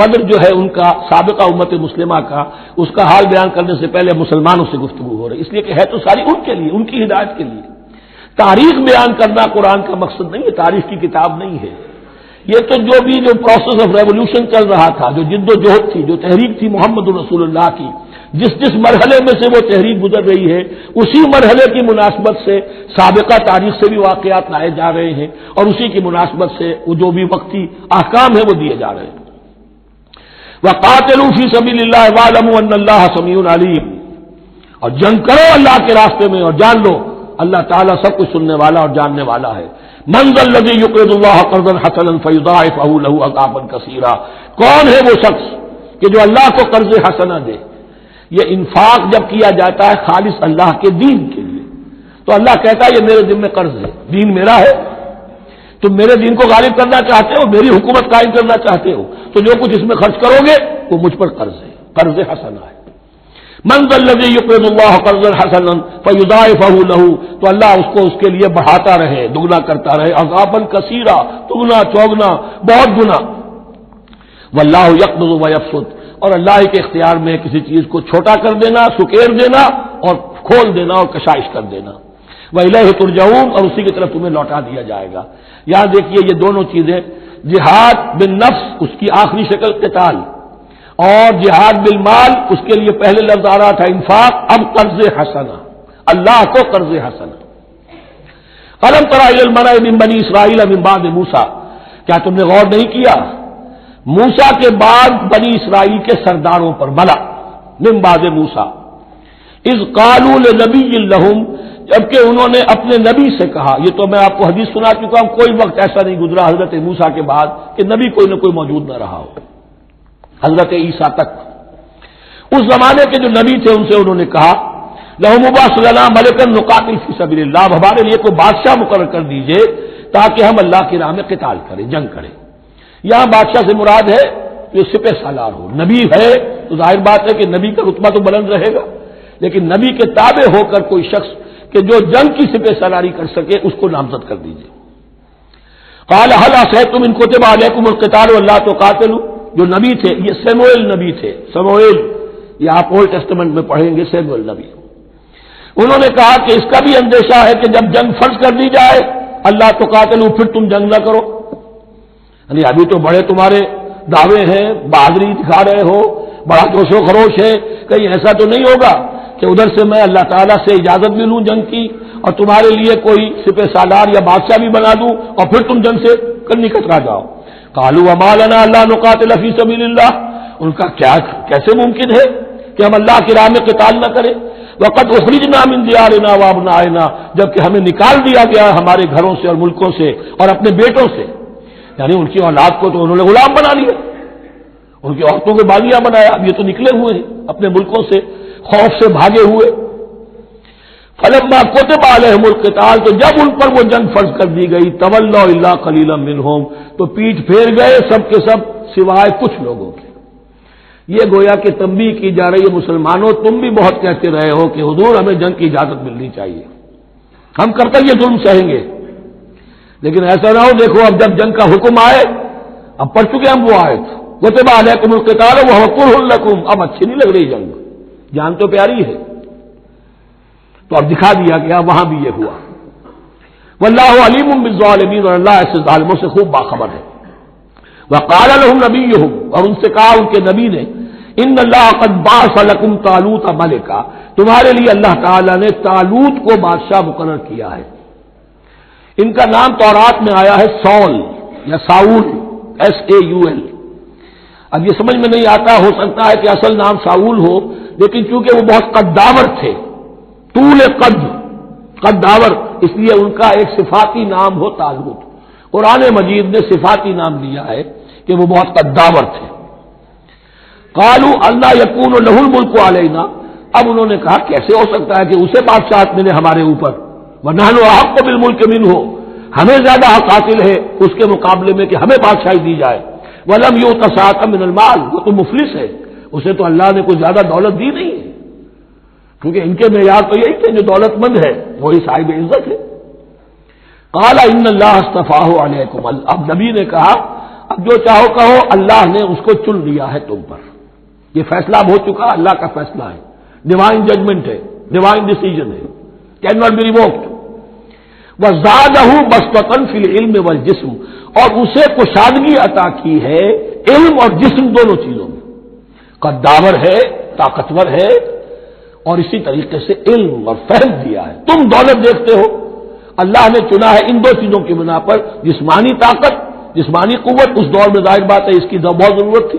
بدر جو ہے ان کا سابقہ امت مسلمہ کا، اس کا حال بیان کرنے سے پہلے مسلمانوں سے گفتگو ہو رہی، اس لیے کہ ہے تو ساری ان کے لیے، ان کی ہدایت کے لیے۔ تاریخ بیان کرنا قرآن کا مقصد نہیں ہے، تاریخ کی کتاب نہیں ہے یہ، تو جو بھی جو پروسیس آف ریولوشن چل رہا تھا، جو جد و جہد تھی، جو تحریک تھی محمد رسول اللہ کی، جس مرحلے میں سے وہ تحریک گزر رہی ہے، اسی مرحلے کی مناسبت سے سابقہ تاریخ سے بھی واقعات لائے جا رہے ہیں، اور اسی کی مناسبت سے وہ جو بھی وقتی احکام ہیں وہ دیے جا رہے ہیں۔ وَقَاتِلُوا فِي سَبِيلِ اللَّهِ وَاعْلَمُوا أَنَّ اللَّهَ سَمِيعٌ عَلِيمٌ، اور جنگ کرو اللہ کے راستے میں اور جان لو اللہ تعالیٰ سب کچھ سننے والا اور جاننے والا ہے۔ مَنْ ذَا الَّذِي يُقْرِضُ اللَّهَ قَرْضًا حَسَنًا فَيُضَاعِفَهُ لَهُ أَضْعَافًا كَثِيرًا، کون ہے وہ شخص کہ جو اللہ کو قرض حسنہ دے؟ یہ انفاق جب کیا جاتا ہے خالص اللہ کے دین کے لیے، تو اللہ کہتا ہے یہ میرے دین میں قرض ہے، دین میرا ہے، تم میرے دین کو غالب کرنا چاہتے ہو، میری حکومت قائم کرنا چاہتے ہو، تو جو کچھ اس میں خرچ کرو گے وہ مجھ پر قرض ہے، قرض حسنہ ہے۔ من ذا الذی یقرض اللہ قرضا حسنا فیضاعفہ لہ، تو اللہ اس کو اس کے لیے بڑھاتا رہے، دگنا کرتا رہے، اضعافا کثیرا، دگنا چوگنا، بہت گنا۔ واللہ یقبض ویبسط، اور اللہ کے اختیار میں کسی چیز کو چھوٹا کر دینا، سکیر دینا اور کھول دینا اور کشائش کر دینا۔ وَإِلَيْهِ تُرْجَعُونَ، اور اسی کی طرف تمہیں لوٹا دیا جائے گا۔ یہاں دیکھیے یہ دونوں چیزیں، جہاد بالنفس اس کی آخری شکل قتال، اور جہاد بالمال اس کے لیے پہلے لفظ آ رہا تھا انفاق، اب قرض حسنہ، اللہ کو قرض حسنہ۔ أَلَمْ تَرَ إِلَى الْمَلَإِ مِن بَنِي إِسْرَائِيلَ مِن بَعْدِ مُوسَىٰ، کیا تم نے غور نہیں کیا موسیٰ کے بعد بنی اسرائیل کے سرداروں پر، ملا من بعد موسیٰ، اذ قالوا لنبی لہم، جبکہ انہوں نے اپنے نبی سے کہا، یہ تو میں آپ کو حدیث سنا چکا ہوں، کوئی وقت ایسا نہیں گزرا حضرت موسیٰ کے بعد کہ نبی کوئی نہ کوئی موجود نہ رہا ہو، حضرت عیسیٰ تک۔ اس زمانے کے جو نبی تھے ان سے انہوں نے کہا لہم ابعث لنا ملکا نقاتل فی سبیل اللہ، ہمارے لیے کوئی بادشاہ مقرر کر دیجئے تاکہ ہم اللہ کی راہ میں قتال کریں، جنگ کریں۔ یہاں بادشاہ سے مراد ہے جو سپہ سالار ہو، نبی ہے تو ظاہر بات ہے کہ نبی کا رتبہ تو بلند رہے گا، لیکن نبی کے تابع ہو کر کوئی شخص کہ جو جنگ کی سپہ سالاری کر سکے اس کو نامزد کر دیجئے۔ قال هل عصیتم ان كتب علیکم القتال الا تقاتلوا، جو نبی تھے یہ سموئیل نبی تھے، سموئیل، یہ آپ اولڈ ٹیسٹمنٹ میں پڑھیں گے سموئیل نبی، انہوں نے کہا کہ اس کا بھی اندیشہ ہے کہ جب جنگ فرض کر دی جائے اللہ تقاتلوا، پھر تم جنگ نہ کرو، یعنی ابھی تو بڑے تمہارے دعوے ہیں، بہادری دکھا رہے ہو، بڑا جوش و خروش ہے، کہیں ایسا تو نہیں ہوگا کہ ادھر سے میں اللہ تعالیٰ سے اجازت بھی لوں جنگ کی اور تمہارے لیے کوئی سپہ سالار یا بادشاہ بھی بنا دوں اور پھر تم جنگ سے نکل جاؤ۔ قالوا وما لنا الا نقاتل فی سبیل اللہ، ان کا کیا کیسے ممکن ہے کہ ہم اللہ کی راہ میں قتال نہ کریں؟ وقد اخرجنا من دیارنا وابنائنا، جبکہ ہمیں نکال دیا گیا ہمارے گھروں سے اور ملکوں سے اور اپنے بیٹوں سے، یعنی ان کی اولاد کو تو انہوں نے غلام بنا لیا، ان کی عورتوں کو باغیاں بنایا، اب یہ تو نکلے ہوئے ہیں اپنے ملکوں سے خوف سے بھاگے ہوئے۔ فلما كتب عليهم القتال، تو جب ان پر وہ جنگ فرض کر دی گئی، تولوا الا قليلا منهم، تو پیٹھ پھیر گئے سب کے سب سوائے کچھ لوگوں کے۔ یہ گویا کہ تنبیہ کی جا رہی ہے، مسلمانوں تم بھی بہت کہتے رہے ہو کہ حضور ہمیں جنگ کی اجازت ملنی چاہیے، ہم کب تک یہ ظلم سہیں گے، لیکن ایسا نہ ہو دیکھو اب جب جنگ کا حکم آئے، اب پڑھ چکے ہم وہ آیت كتب عليكم القتال وهو كره لكم، اب اچھی نہیں لگ رہی جنگ، جان تو پیاری ہے، تو اب دکھا دیا گیا وہاں بھی یہ ہوا۔ واللہ علیم بالظالمین، اور اللہ ایسے ظالموں سے خوب باخبر ہے۔ وقال لهم نبیہم، اور ان سے کہا ان کے نبی نے، ان اللہ قد بعث لكم طالوت ملکا، تمہارے لیے اللہ تعالی نے طالوت کو بادشاہ مقرر کیا ہے۔ ان کا نام تورات میں آیا ہے سول یا ساؤل، SAUL۔ اب یہ سمجھ میں نہیں آتا، ہو سکتا ہے کہ اصل نام ساؤل ہو، لیکن چونکہ وہ بہت قداور تھے، طول قداور، اس لیے ان کا ایک صفاتی نام ہو طالوت۔ قرآن مجید نے صفاتی نام لیا ہے کہ وہ بہت قداور تھے۔ قالوا اللہ یکون لہ الملک علینا، اب انہوں نے کہا کیسے ہو سکتا ہے کہ اسے بادشاہت ملے ہمارے اوپر، ونحن احق بالملک منہ، ہمیں زیادہ حق حاصل ہے اس کے مقابلے میں کہ ہمیں بادشاہی دی جائے۔ ولم یؤت سعۃ من المال، وہ تو مفلس ہے، اسے تو اللہ نے کوئی زیادہ دولت دی نہیں ہے، کیونکہ ان کے معیار تو یہی تھے جو دولت مند ہے وہی صاحب عزت ہے۔ قال ان اللہ اصطفاہ علیکم، اب نبی نے کہا اب جو چاہو کہو، اللہ نے اس کو چن لیا ہے تم پر، یہ فیصلہ اب ہو چکا، اللہ کا فیصلہ ہے، ڈیوائن ججمنٹ ہے، ڈیوائن ڈیسیجن ہے، کین ناٹ بی ریووکڈ۔ وزادہ بسطۃ فی العلم والجسم، اور اسے کشادگی عطا کی ہے علم اور جسم دونوں چیزوں میں، قداور ہے، طاقتور ہے، اور اسی طریقے سے علم اور فہم دیا ہے۔ تم دولت دیکھتے ہو، اللہ نے چنا ہے ان دو چیزوں کی بنا پر، جسمانی طاقت، جسمانی قوت، اس دور میں ظاہر بات ہے اس کی بہت ضرورت تھی،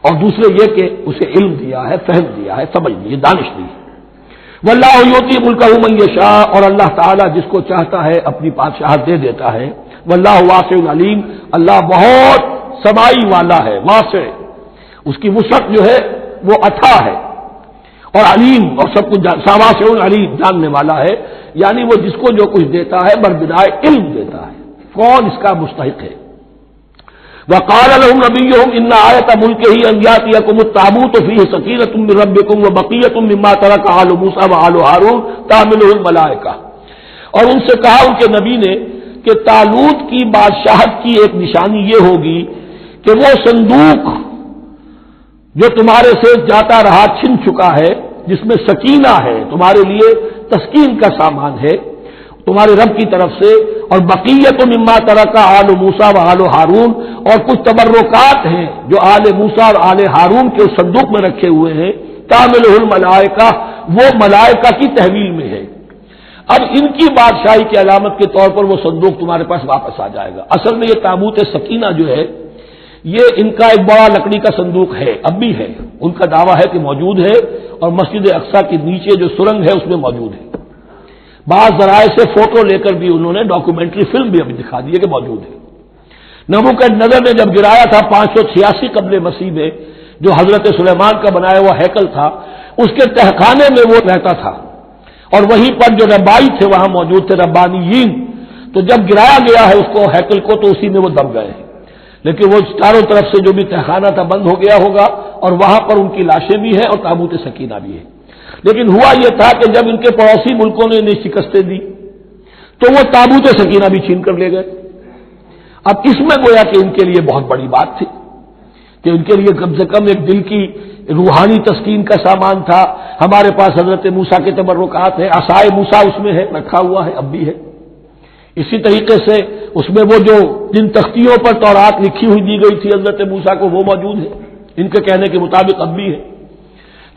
اور دوسرے یہ کہ اسے علم دیا ہے، فہم دیا ہے، سمجھ دی ہے، دانش دی ہے۔ واللہ یؤتی ملکہ من یشاء، اور اللہ تعالیٰ جس کو چاہتا ہے اپنی بادشاہت دے دیتا ہے۔ واللہ واسع علیم، اللہ بہت سمائی والا ہے، واسع، اس کی وسعت جو ہے وہ اتھا ہے، اور علیم، اور سب کچھ واسع علیم، جاننے والا ہے، یعنی وہ جس کو جو کچھ دیتا ہے بربدائے علم دیتا ہے، کون اس کا مستحق ہے۔ وقال لهم نبيهم ان آیۃ ملکہ ان یاتیکم التابوت فیہ سکینۃ من ربکم وبقیۃ مما ترک آل موسیٰ وآل ہارون تحملہ الملائکہ، اور ان سے کہا ان کے نبی نے کہ طالوت کی بادشاہت کی ایک نشانی یہ ہوگی کہ وہ صندوق جو تمہارے سے جاتا رہا چھن چکا ہے، جس میں سکینہ ہے، تمہارے لیے تسکین کا سامان ہے تمہارے رب کی طرف سے، اور بقیت مما ترک آل موسیٰ و آل ہارون، اور کچھ تبرکات ہیں جو آل موسیٰ اور آل ہارون کے اس صندوق میں رکھے ہوئے ہیں، تحملہ الملائکہ، وہ ملائکہ کی تحویل میں ہے۔ اب ان کی بادشاہی کی علامت کے طور پر وہ صندوق تمہارے پاس واپس آ جائے گا۔ اصل میں یہ تابوت سکینہ جو ہے یہ ان کا ایک بڑا لکڑی کا صندوق ہے، اب بھی ہے، ان کا دعویٰ ہے کہ موجود ہے، اور مسجد اقصیٰ کے نیچے جو سرنگ ہے اس میں موجود ہے۔ بعض ذرائع سے فوٹو لے کر بھی انہوں نے ڈاکومنٹری فلم بھی ابھی دکھا دی ہے کہ موجود ہے۔ نبوکدنضر نے جب گرایا تھا 586 قبل مسیح میں، جو حضرت سلیمان کا بنایا ہوا ہیکل تھا، اس کے تہخانے میں وہ رہتا تھا، اور وہیں پر جو ربائی تھے وہاں موجود تھے، ربانیین، تو جب گرایا گیا ہے اس کو ہیکل کو تو اسی میں وہ دب گئے ہیں، لیکن وہ چاروں طرف سے جو بھی تہخانہ تھا بند ہو گیا ہوگا، اور وہاں پر ان کی لاشیں بھی ہیں اور تابوت سکینہ بھی ہے۔ لیکن ہوا یہ تھا کہ جب ان کے پڑوسی ملکوں نے انہیں شکستیں دی تو وہ تابوت سکینہ بھی چھین کر لے گئے۔ اب اس میں گویا کہ ان کے لیے بہت بڑی بات تھی کہ ان کے لیے کم سے کم ایک دل کی روحانی تسکین کا سامان تھا۔ ہمارے پاس حضرت موسیٰ کے تبرکات ہیں، عصائے موسیٰ اس میں ہے، رکھا ہوا ہے، اب بھی ہے۔ اسی طریقے سے اس میں وہ جو جن تختیوں پر تورات لکھی ہوئی دی گئی تھی حضرت موسیٰ کو، وہ موجود ہے، ان کے کہنے کے مطابق اب بھی ہے۔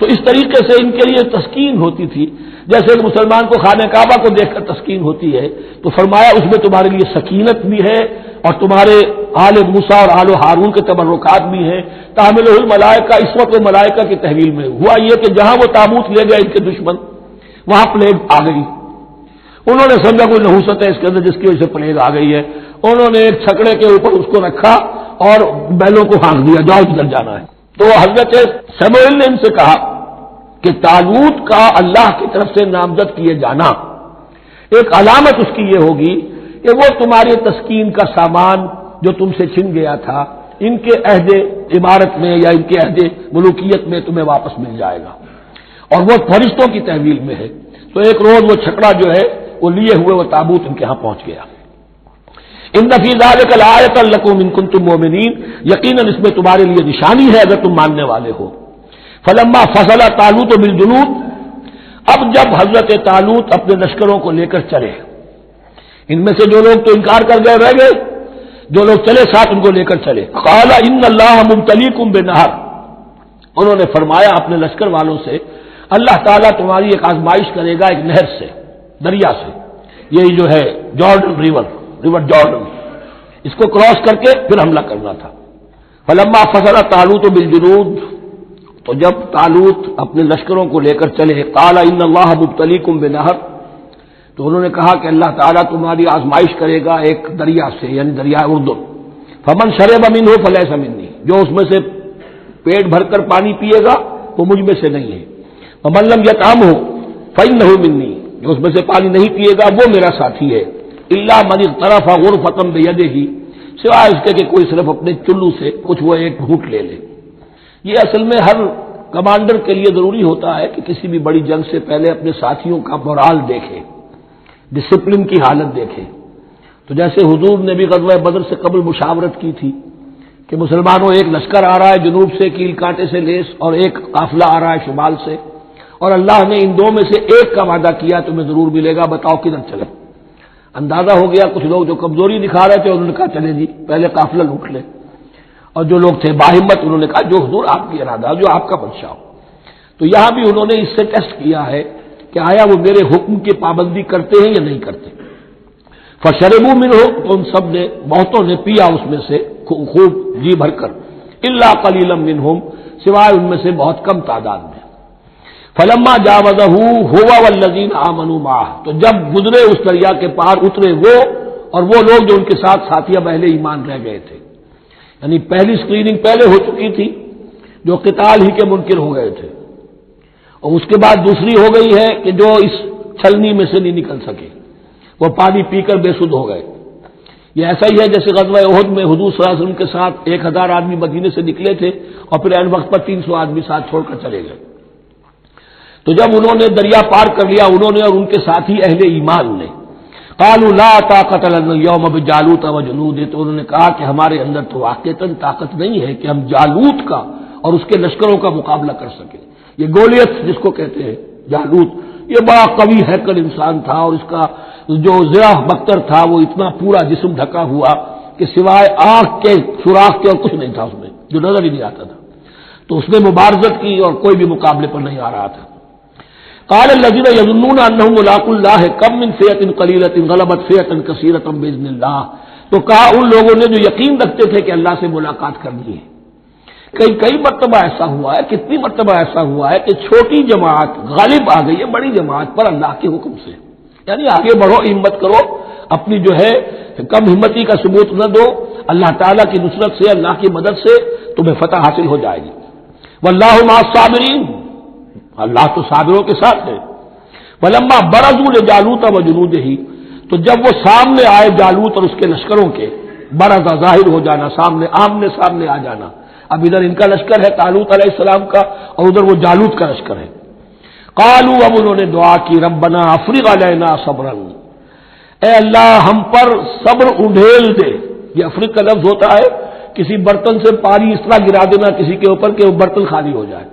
تو اس طریقے سے ان کے لیے تسکین ہوتی تھی، جیسے ایک مسلمان کو خانہ کعبہ کو دیکھ کر تسکین ہوتی ہے، تو فرمایا اس میں تمہارے لیے سکینت بھی ہے اور تمہارے آل موسیٰ اور آل ہارون کے تبرکات بھی ہیں. تحملہ الملائکہ اس وقت وہ ملائکہ کی تحویل میں ہوا یہ کہ جہاں وہ تابوت لے گئے ان کے دشمن وہاں پلیگ آ گئی. انہوں نے سمجھا کوئی نحوست ہے اس کے اندر جس کی وجہ سے پلیگ آ گئی ہے. انہوں نے ایک چھکڑے کے اوپر اس کو رکھا اور بیلوں کو ہانک دیا, جاؤ جدھر جانا ہے. تو حضرت سموئیل نے ان سے کہا کہ طالوت کا اللہ کی طرف سے نامزد کیے جانا ایک علامت اس کی یہ ہوگی کہ وہ تمہاری تسکین کا سامان جو تم سے چھن گیا تھا ان کے عہد عمارت میں یا ان کے عہد ملوکیت میں تمہیں واپس مل جائے گا, اور وہ فرشتوں کی تحویل میں ہے. تو ایک روز وہ چھکڑا جو ہے وہ لیے ہوئے وہ تابوت ان کے ہاں پہنچ گیا. ان فی ذلک لآیۃ لکم ان کنتم مؤمنین, یقیناً اس میں تمہارے لیے نشانی ہے اگر تم ماننے والے ہو. فلما فصل طالوت بالجنود, اب جب حضرت طالوت اپنے لشکروں کو لے کر چلے, ان میں سے جو لوگ تو انکار کر گئے رہ گئے, جو لوگ چلے ساتھ ان کو لے کر چلے. قال ان اللہ مبتلیکم بنہر, انہوں نے فرمایا اپنے لشکر والوں سے اللہ تعالیٰ تمہاری ایک آزمائش کرے گا ایک نہر سے, دریا سے. یہی جو ہے جارڈن ریور جارڈن, اس کو کراس کر کے پھر حملہ کرنا تھا. فلما فصل طالوت بالجنود, تو جب طالوت اپنے لشکروں کو لے کر چلے, قال ان اللہ مبتلیکم بنہر, تو انہوں نے کہا کہ اللہ تعالیٰ تمہاری آزمائش کرے گا ایک دریا سے یعنی دریائے اردن. فمن شرب منہ فلیس منی, جو اس میں سے پیٹ بھر کر پانی پیے گا وہ مجھ میں سے نہیں ہے. ومن لم یطعمہ فانہ منی, جو اس میں سے پانی نہیں پیے گا وہ میرا ساتھی ہے. الا من اغترف غرفۃ بیدہ, سوائے اس کے کہ کوئی صرف اپنے چلو سے کچھ وہ ایک گھونٹ لے لے. یہ اصل میں ہر کمانڈر کے لیے ضروری ہوتا ہے کہ کسی بھی بڑی جنگ سے پہلے اپنے ساتھیوں کا مورال دیکھے, ڈسپلن کی حالت دیکھے. تو جیسے حضور نے بھی غزوہ بدر سے قبل مشاورت کی تھی کہ مسلمانوں ایک لشکر آ رہا ہے جنوب سے کیل کانٹے سے لیس, اور ایک قافلہ آ رہا ہے شمال سے, اور اللہ نے ان دو میں سے ایک کا وعدہ کیا تمہیں ضرور ملے گا, بتاؤ کدھر چلے. اندازہ ہو گیا کچھ لوگ جو کمزوری دکھا رہے تھے انہوں نے کہا چلے جی پہلے قافلہ لوٹ لے, اور جو لوگ تھے باہمت انہوں نے کہا جو حضور آپ کی ارادہ جو آپ کا منشا ہو. تو یہاں بھی انہوں نے اس سے ٹیسٹ کیا ہے کہ آیا وہ میرے حکم کی پابندی کرتے ہیں یا نہیں کرتے. فشربوا منہ, تو ان سب نے بہتوں نے پیا اس میں سے خوب جی بھر کر. الا قلیلا منہم, سوائے ان میں سے بہت کم تعداد میں. فلما جاوزہ هو والذین آمنوا معه, تو جب گزرے اس دریا کے پار اترے وہ اور وہ لوگ جو ان کے ساتھ ساتھیہ اہل ایمان رہ گئے تھے. یعنی پہلی سکریننگ پہلے ہو چکی تھی جو قتال ہی کے منکر ہو گئے تھے, اور اس کے بعد دوسری ہو گئی ہے کہ جو اس چھلنی میں سے نہیں نکل سکے, وہ پانی پی کر بے سدھ ہو گئے. یہ ایسا ہی ہے جیسے غزوہ احد میں حضور صلی اللہ علیہ وسلم کے ساتھ 1000 آدمی مدینے سے نکلے تھے اور پھر عین وقت پر 300 آدمی ساتھ چھوڑ کر چلے گئے. تو جب انہوں نے دریا پار کر لیا انہوں نے اور ان کے ساتھی اہل ایمان نے, قالوا لا طاقت لنا اليوم بجالوت وجنودہ, تو انہوں نے کہا کہ ہمارے اندر تو واقعتاً طاقت نہیں ہے کہ ہم جالوت کا اور اس کے لشکروں کا مقابلہ کر سکیں. یہ گولیت جس کو کہتے ہیں جالوت, یہ بڑا قوی ہیکل انسان تھا, اور اس کا جو زرہ بختر تھا وہ اتنا پورا جسم ڈھکا ہوا کہ سوائے آنکھ کے سوراخ کے اور کچھ نہیں تھا اس میں, جو نظر ہی نہیں آتا تھا. تو اس نے مبارزت کی اور کوئی بھی مقابلے پر نہیں آ رہا تھا. قال الذين يظنون انهم ملاقو الله كم من فئة قليلة غلبت فئة كثيرة باذن الله, تو کہا ان لوگوں نے جو یقین رکھتے تھے کہ اللہ سے ملاقات کرنی ہے. کئی مرتبہ ایسا ہوا ہے, کتنی مرتبہ ایسا ہوا ہے کہ چھوٹی جماعت غالب آ گئی ہے بڑی جماعت پر اللہ کے حکم سے. یعنی آگے بڑھو, ہمت کرو, اپنی جو ہے کم ہمتی کا ثبوت نہ دو, اللہ تعالیٰ کی نصرت سے اللہ کی مدد سے تمہیں فتح حاصل ہو جائے گی. واللہ مع الصابرین, اللہ تو صابروں کے ساتھ ہے. فلما برزوا لجالوت وجنودہ, تو جب وہ سامنے آئے جالوت اور اس کے لشکروں کے, برزا ظاہر ہو جانا, سامنے آمنے سامنے آ جانا. اب ادھر ان کا لشکر ہے طالوت علیہ السلام کا, اور ادھر وہ جالوت کا لشکر ہے. قالوا, اب انہوں نے دعا کی, ربنا افرغ علینا صبرا, اے اللہ ہم پر صبر اڈھیل دے. یہ افرغ کا لفظ ہوتا ہے کسی برتن سے پانی اس طرح گرا دینا کسی کے اوپر کہ وہ برتن خالی ہو جائے,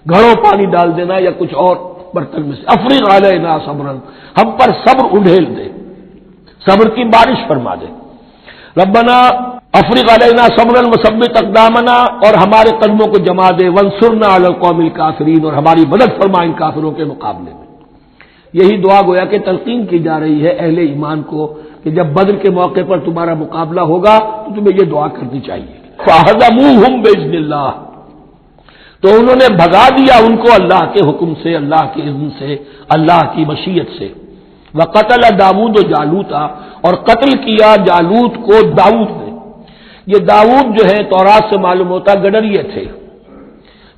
گھڑوں پانی ڈال دینا یا کچھ اور برتن میں سے. افرغ علینا صبرا, ہم پر صبر اڈھیل دے, صبر کی بارش فرما دے. ربنا افرغ علینا صبرا وثبت اقدامنا, اور ہمارے قدموں کو جما دے. وانصرنا علی القوم الکافرین, اور ہماری مدد فرما ان کافروں کے مقابلے میں. یہی دعا گویا کہ تلقین کی جا رہی ہے اہل ایمان کو کہ جب بدر کے موقع پر تمہارا مقابلہ ہوگا تو تمہیں یہ دعا کرنی چاہیے، فَهَزَمُوهُمْ بِإِذْنِ اللَّهِ، تو انہوں نے بھگا دیا ان کو اللہ کے حکم سے، اللہ کے اذن سے، اللہ کی مشیت سے۔ وَقَتَلَ داؤد جالوت، اور قتل کیا جالوت کو داؤد نے۔ یہ داؤد جو ہے تورات سے معلوم ہوتا گڈریے تھے،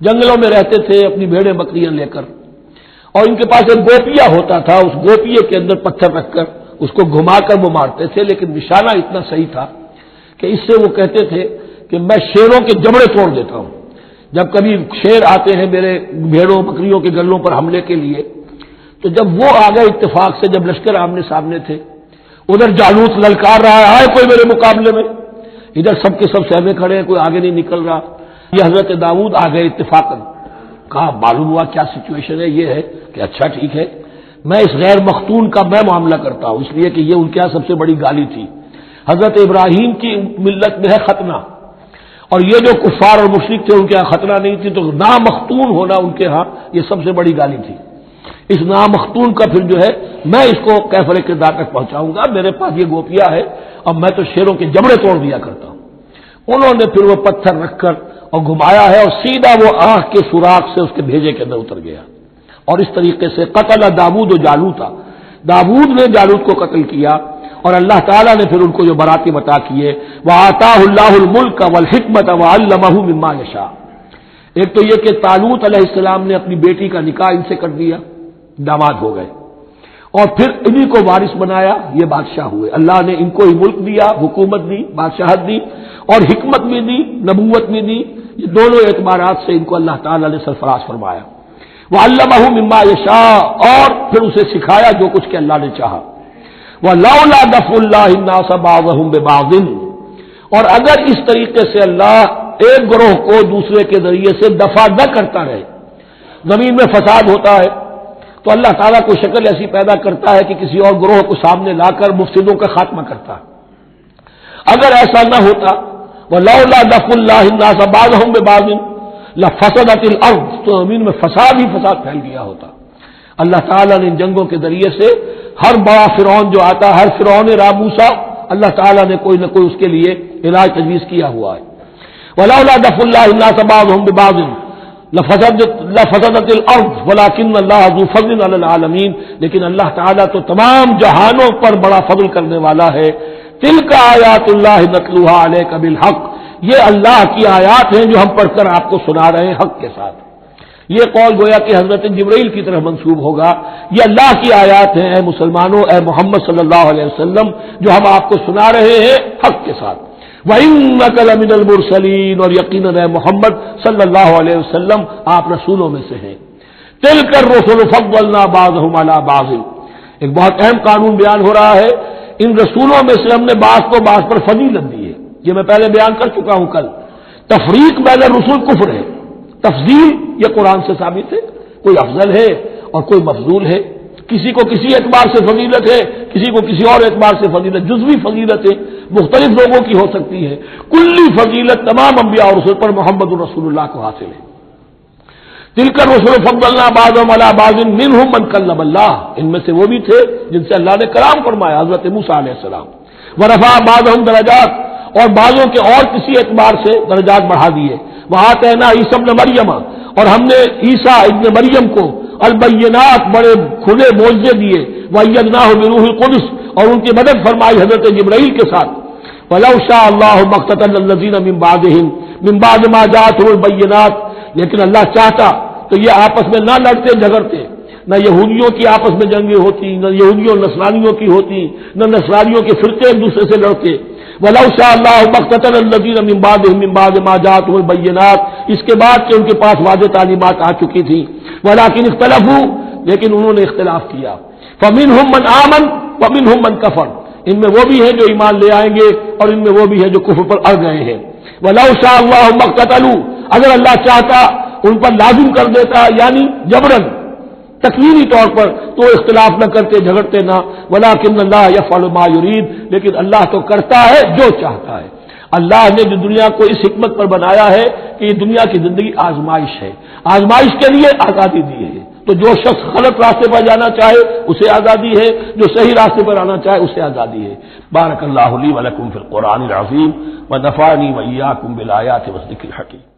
جنگلوں میں رہتے تھے اپنی بھیڑیں بکریاں لے کر، اور ان کے پاس ایک گوپیا ہوتا تھا، اس گوپیے کے اندر پتھر رکھ کر اس کو گھما کر وہ مارتے تھے، لیکن نشانہ اتنا صحیح تھا کہ اس سے وہ کہتے تھے کہ میں شیروں کے جبڑے توڑ دیتا ہوں۔ جب کبھی شیر آتے ہیں میرے بھیڑوں بکریوں کے گلوں پر حملے کے لیے، تو جب وہ آ گئے اتفاق سے، جب لشکر آمنے سامنے تھے، ادھر جالوت للکار رہا ہے کوئی میرے مقابلے میں، ادھر سب کے سب سہمے کھڑے ہیں، کوئی آگے نہیں نکل رہا۔ یہ حضرت داؤد آ گئے اتفاقاً، کہا معلوم ہوا کیا سچویشن ہے، یہ ہے کہ اچھا ٹھیک ہے، میں اس غیر مختون کا میں معاملہ کرتا ہوں، اس لیے کہ یہ ان کے یہاں سب سے بڑی گالی تھی۔ حضرت ابراہیم کی ملت میں ہے ختنہ، اور یہ جو کفار اور مشرک تھے ان کے یہاں ختنہ نہیں تھی، تو نامختون ہونا ان کے ہاں یہ سب سے بڑی گالی تھی۔ اس نامختون کا پھر جو ہے میں اس کو کیفر کردار تک پہنچاؤں گا، میرے پاس یہ گوپیا ہے اور میں تو شیروں کے جبڑے توڑ دیا کرتا ہوں۔ انہوں نے پھر وہ پتھر رکھ کر اور گھمایا ہے، اور سیدھا وہ آنکھ کے سوراخ سے اس کے بھیجے کے اندر اتر گیا، اور اس طریقے سے قتل داؤد و جالوت، داؤد نے جالوت کو قتل کیا، اور اللہ تعالیٰ نے پھر ان کو جو براتی عطا کیے، وَآتَاهُ اللَّهُ الْمُلْكَ وَالْحِكْمَةَ وَعَلَّمَهُ مِمَّا يَشَاءُ۔ ایک تو یہ کہ طالوت علیہ السلام نے اپنی بیٹی کا نکاح ان سے کر دیا، داماد ہو گئے، اور پھر انہی کو وارث بنایا، یہ بادشاہ ہوئے۔ اللہ نے ان کو ہی ملک دیا، حکومت دی، بادشاہت دی، اور حکمت بھی دی، نبوت بھی دی، یہ دونوں اعتبارات سے ان کو اللہ تعالیٰ نے سرفراز فرمایا۔ وَعَلَّمَهُ مِمَّا يَشَاءُ، اور پھر اسے سکھایا جو کچھ کہ اللہ نے چاہا۔ وَلَوْلَا دَفْعُ اللَّهِ النَّاسَ بَعْضَهُم بِبَعْضٍ، اور اگر اس طریقے سے اللہ ایک گروہ کو دوسرے کے ذریعے سے دفع نہ کرتا رہے، زمین میں فساد ہوتا ہے تو اللہ تعالیٰ کو شکل ایسی پیدا کرتا ہے کہ کسی اور گروہ کو سامنے لا کر مفسدوں کا خاتمہ کرتا ہے۔ اگر ایسا نہ ہوتا، وَلَوْلَا دَفْعُ اللَّهِ النَّاسَ بَعْضَهُم بِبَعْضٍ لَفَسَدَتِ الْأَرْضُ، تو زمین میں فساد ہی فساد پھیل گیا ہوتا۔ اللہ تعالیٰ نے ان جنگوں کے ذریعے سے ہر بڑا فرعون جو آتا، ہر فرعون موسیٰ، اللہ تعالیٰ نے کوئی نہ کوئی اس کے لیے علاج تجویز کیا ہوا ہے۔ وَلَوْلَا دَفْعُ اللَّهِ النَّاسَ بَعْضَهُم بِبَعْضٍ لَفَسَدَتِ الْأَرْضُ وَلَٰكِنَّ اللَّهَ ذُو فَضْلٍ عَلَى الْعَالَمِينَ، لیکن اللہ تعالیٰ تو تمام جہانوں پر بڑا فضل کرنے والا ہے۔ تِلْكَ آیاتُ اللَّهِ نَتْلُوهَا عَلَيْكَ بِالْحَقِّ، یہ اللہ کی آیات ہیں جو ہم پڑھ کر آپ کو سنا رہے ہیں حق کے ساتھ۔ یہ قول گویا کہ حضرت جبرائیل کی طرف منسوب ہوگا، یہ اللہ کی آیات ہیں اے مسلمانوں، اے محمد صلی اللہ علیہ وسلم، جو ہم آپ کو سنا رہے ہیں حق کے ساتھ۔ وَإِنَّكَ لَمِنَ الْمُرْسَلِينَ، اور یقیناً اے محمد صلی اللہ علیہ وسلم آپ رسولوں میں سے ہیں۔ تِلْكَ الرُّسُلُ فَضَّلْنَا بَعْضَهُمْ عَلَى بَعْضٍ، ایک بہت اہم قانون بیان ہو رہا ہے، ان رسولوں میں سے ہم نے بعض کو بعض پر فضیلت دی ہے۔ یہ میں پہلے بیان کر چکا ہوں کل، تفریق بین الرسول کفر ہے، تفضیل یہ قرآن سے ثابت ہے، کوئی افضل ہے اور کوئی مفضول ہے، کسی کو کسی اعتبار سے فضیلت ہے، کسی کو کسی اور اعتبار سے فضیلت، جزوی فضیلت ہے مختلف لوگوں کی ہو سکتی ہے، کلی فضیلت تمام انبیاء اور رسول پر محمد رسول اللہ کو حاصل ہے۔ تِلْكَ الرُّسُلُ فَضَّلْنَا بَعْضَهُمْ عَلَى بَعْضٍ مِّنْهُم مَّن كَلَّمَ اللَّهُ، ان میں سے وہ بھی تھے جن سے اللہ نے کلام فرمایا، حضرت موسیٰ علیہ السلام۔ وَرَفَعَ بَعْضَهُمْ دَرَجَاتٍ، اور بعضوں کے اور کسی اعتبار سے درجات بڑھا دیے۔ وَآتَيْنَا عِیسیٰ ابْنَ مَرْیَمَ، اور ہم نے عیسیٰ ابن مریم کو البینات بڑے کھلے معجزے دیے، وَأَیَّدْنَاهُ بِرُوحِ الْقُدُسِ، اور ان کی مدد فرمائی حضرت جبرائیل کے ساتھ۔ وَلَوْ شَاءَ اللَّهُ مَا اقْتَتَلَ الَّذِينَ مِن بَعْدِهِم مِن بَعْدِ مَا جَاءَتْهُمُ الْبَيِّنَاتُ، لیکن اللہ چاہتا تو یہ آپس میں نہ لڑتے جھگڑتے، نہ یہودیوں کی آپس میں جنگیں ہوتی، نہ یہودیوں نصرانیوں کی ہوتی، نہ نصرانیوں کے فرقے ایک دوسرے سے لڑتے۔ وَلَوْ شَاءَ اللَّهُ مَا اقْتَتَلَ الَّذِينَ مِن بَعْدِهِم مِن بَعْدِ مَا جَاءَتْهُمُ الْبَيِّنَاتُ، اس کے بعد کہ ان کے پاس واضح تعلیمات آ چکی تھی۔ وَلَٰكِنِ اخْتَلَفُوا، لیکن انہوں نے اختلاف کیا۔ فَمِنْهُم مَّنْ آمَنَ وَمِنْهُم مَّنْ كَفَرَ، ان میں وہ بھی ہیں جو ایمان لے آئیں گے اور ان میں وہ بھی ہیں جو کفر پر اڑ گئے ہیں۔ وَلَوْ شَاءَ اللَّهُ مَا اقْتَتَلُوا، اگر اللہ چاہتا ان پر لازم کر دیتا، یعنی جبرن تکوینی طور پر، تو اختلاف نہ کرتے جھگڑتے نہ۔ وَلَٰكِنَّ اللَّهَ يَفْعَلُ مَا يُرِيدُ، لیکن اللہ تو کرتا ہے جو چاہتا ہے۔ اللہ نے جو دنیا کو اس حکمت پر بنایا ہے کہ یہ دنیا کی زندگی آزمائش ہے، آزمائش کے لیے آزادی دی ہے، تو جو شخص غلط راستے پر جانا چاہے اسے آزادی ہے، جو صحیح راستے پر آنا چاہے اسے آزادی ہے۔ بارک اللہ لی ولکم فی القرآن العظیم ونفعنی وإیاکم بالآیات والذکر الحکیم۔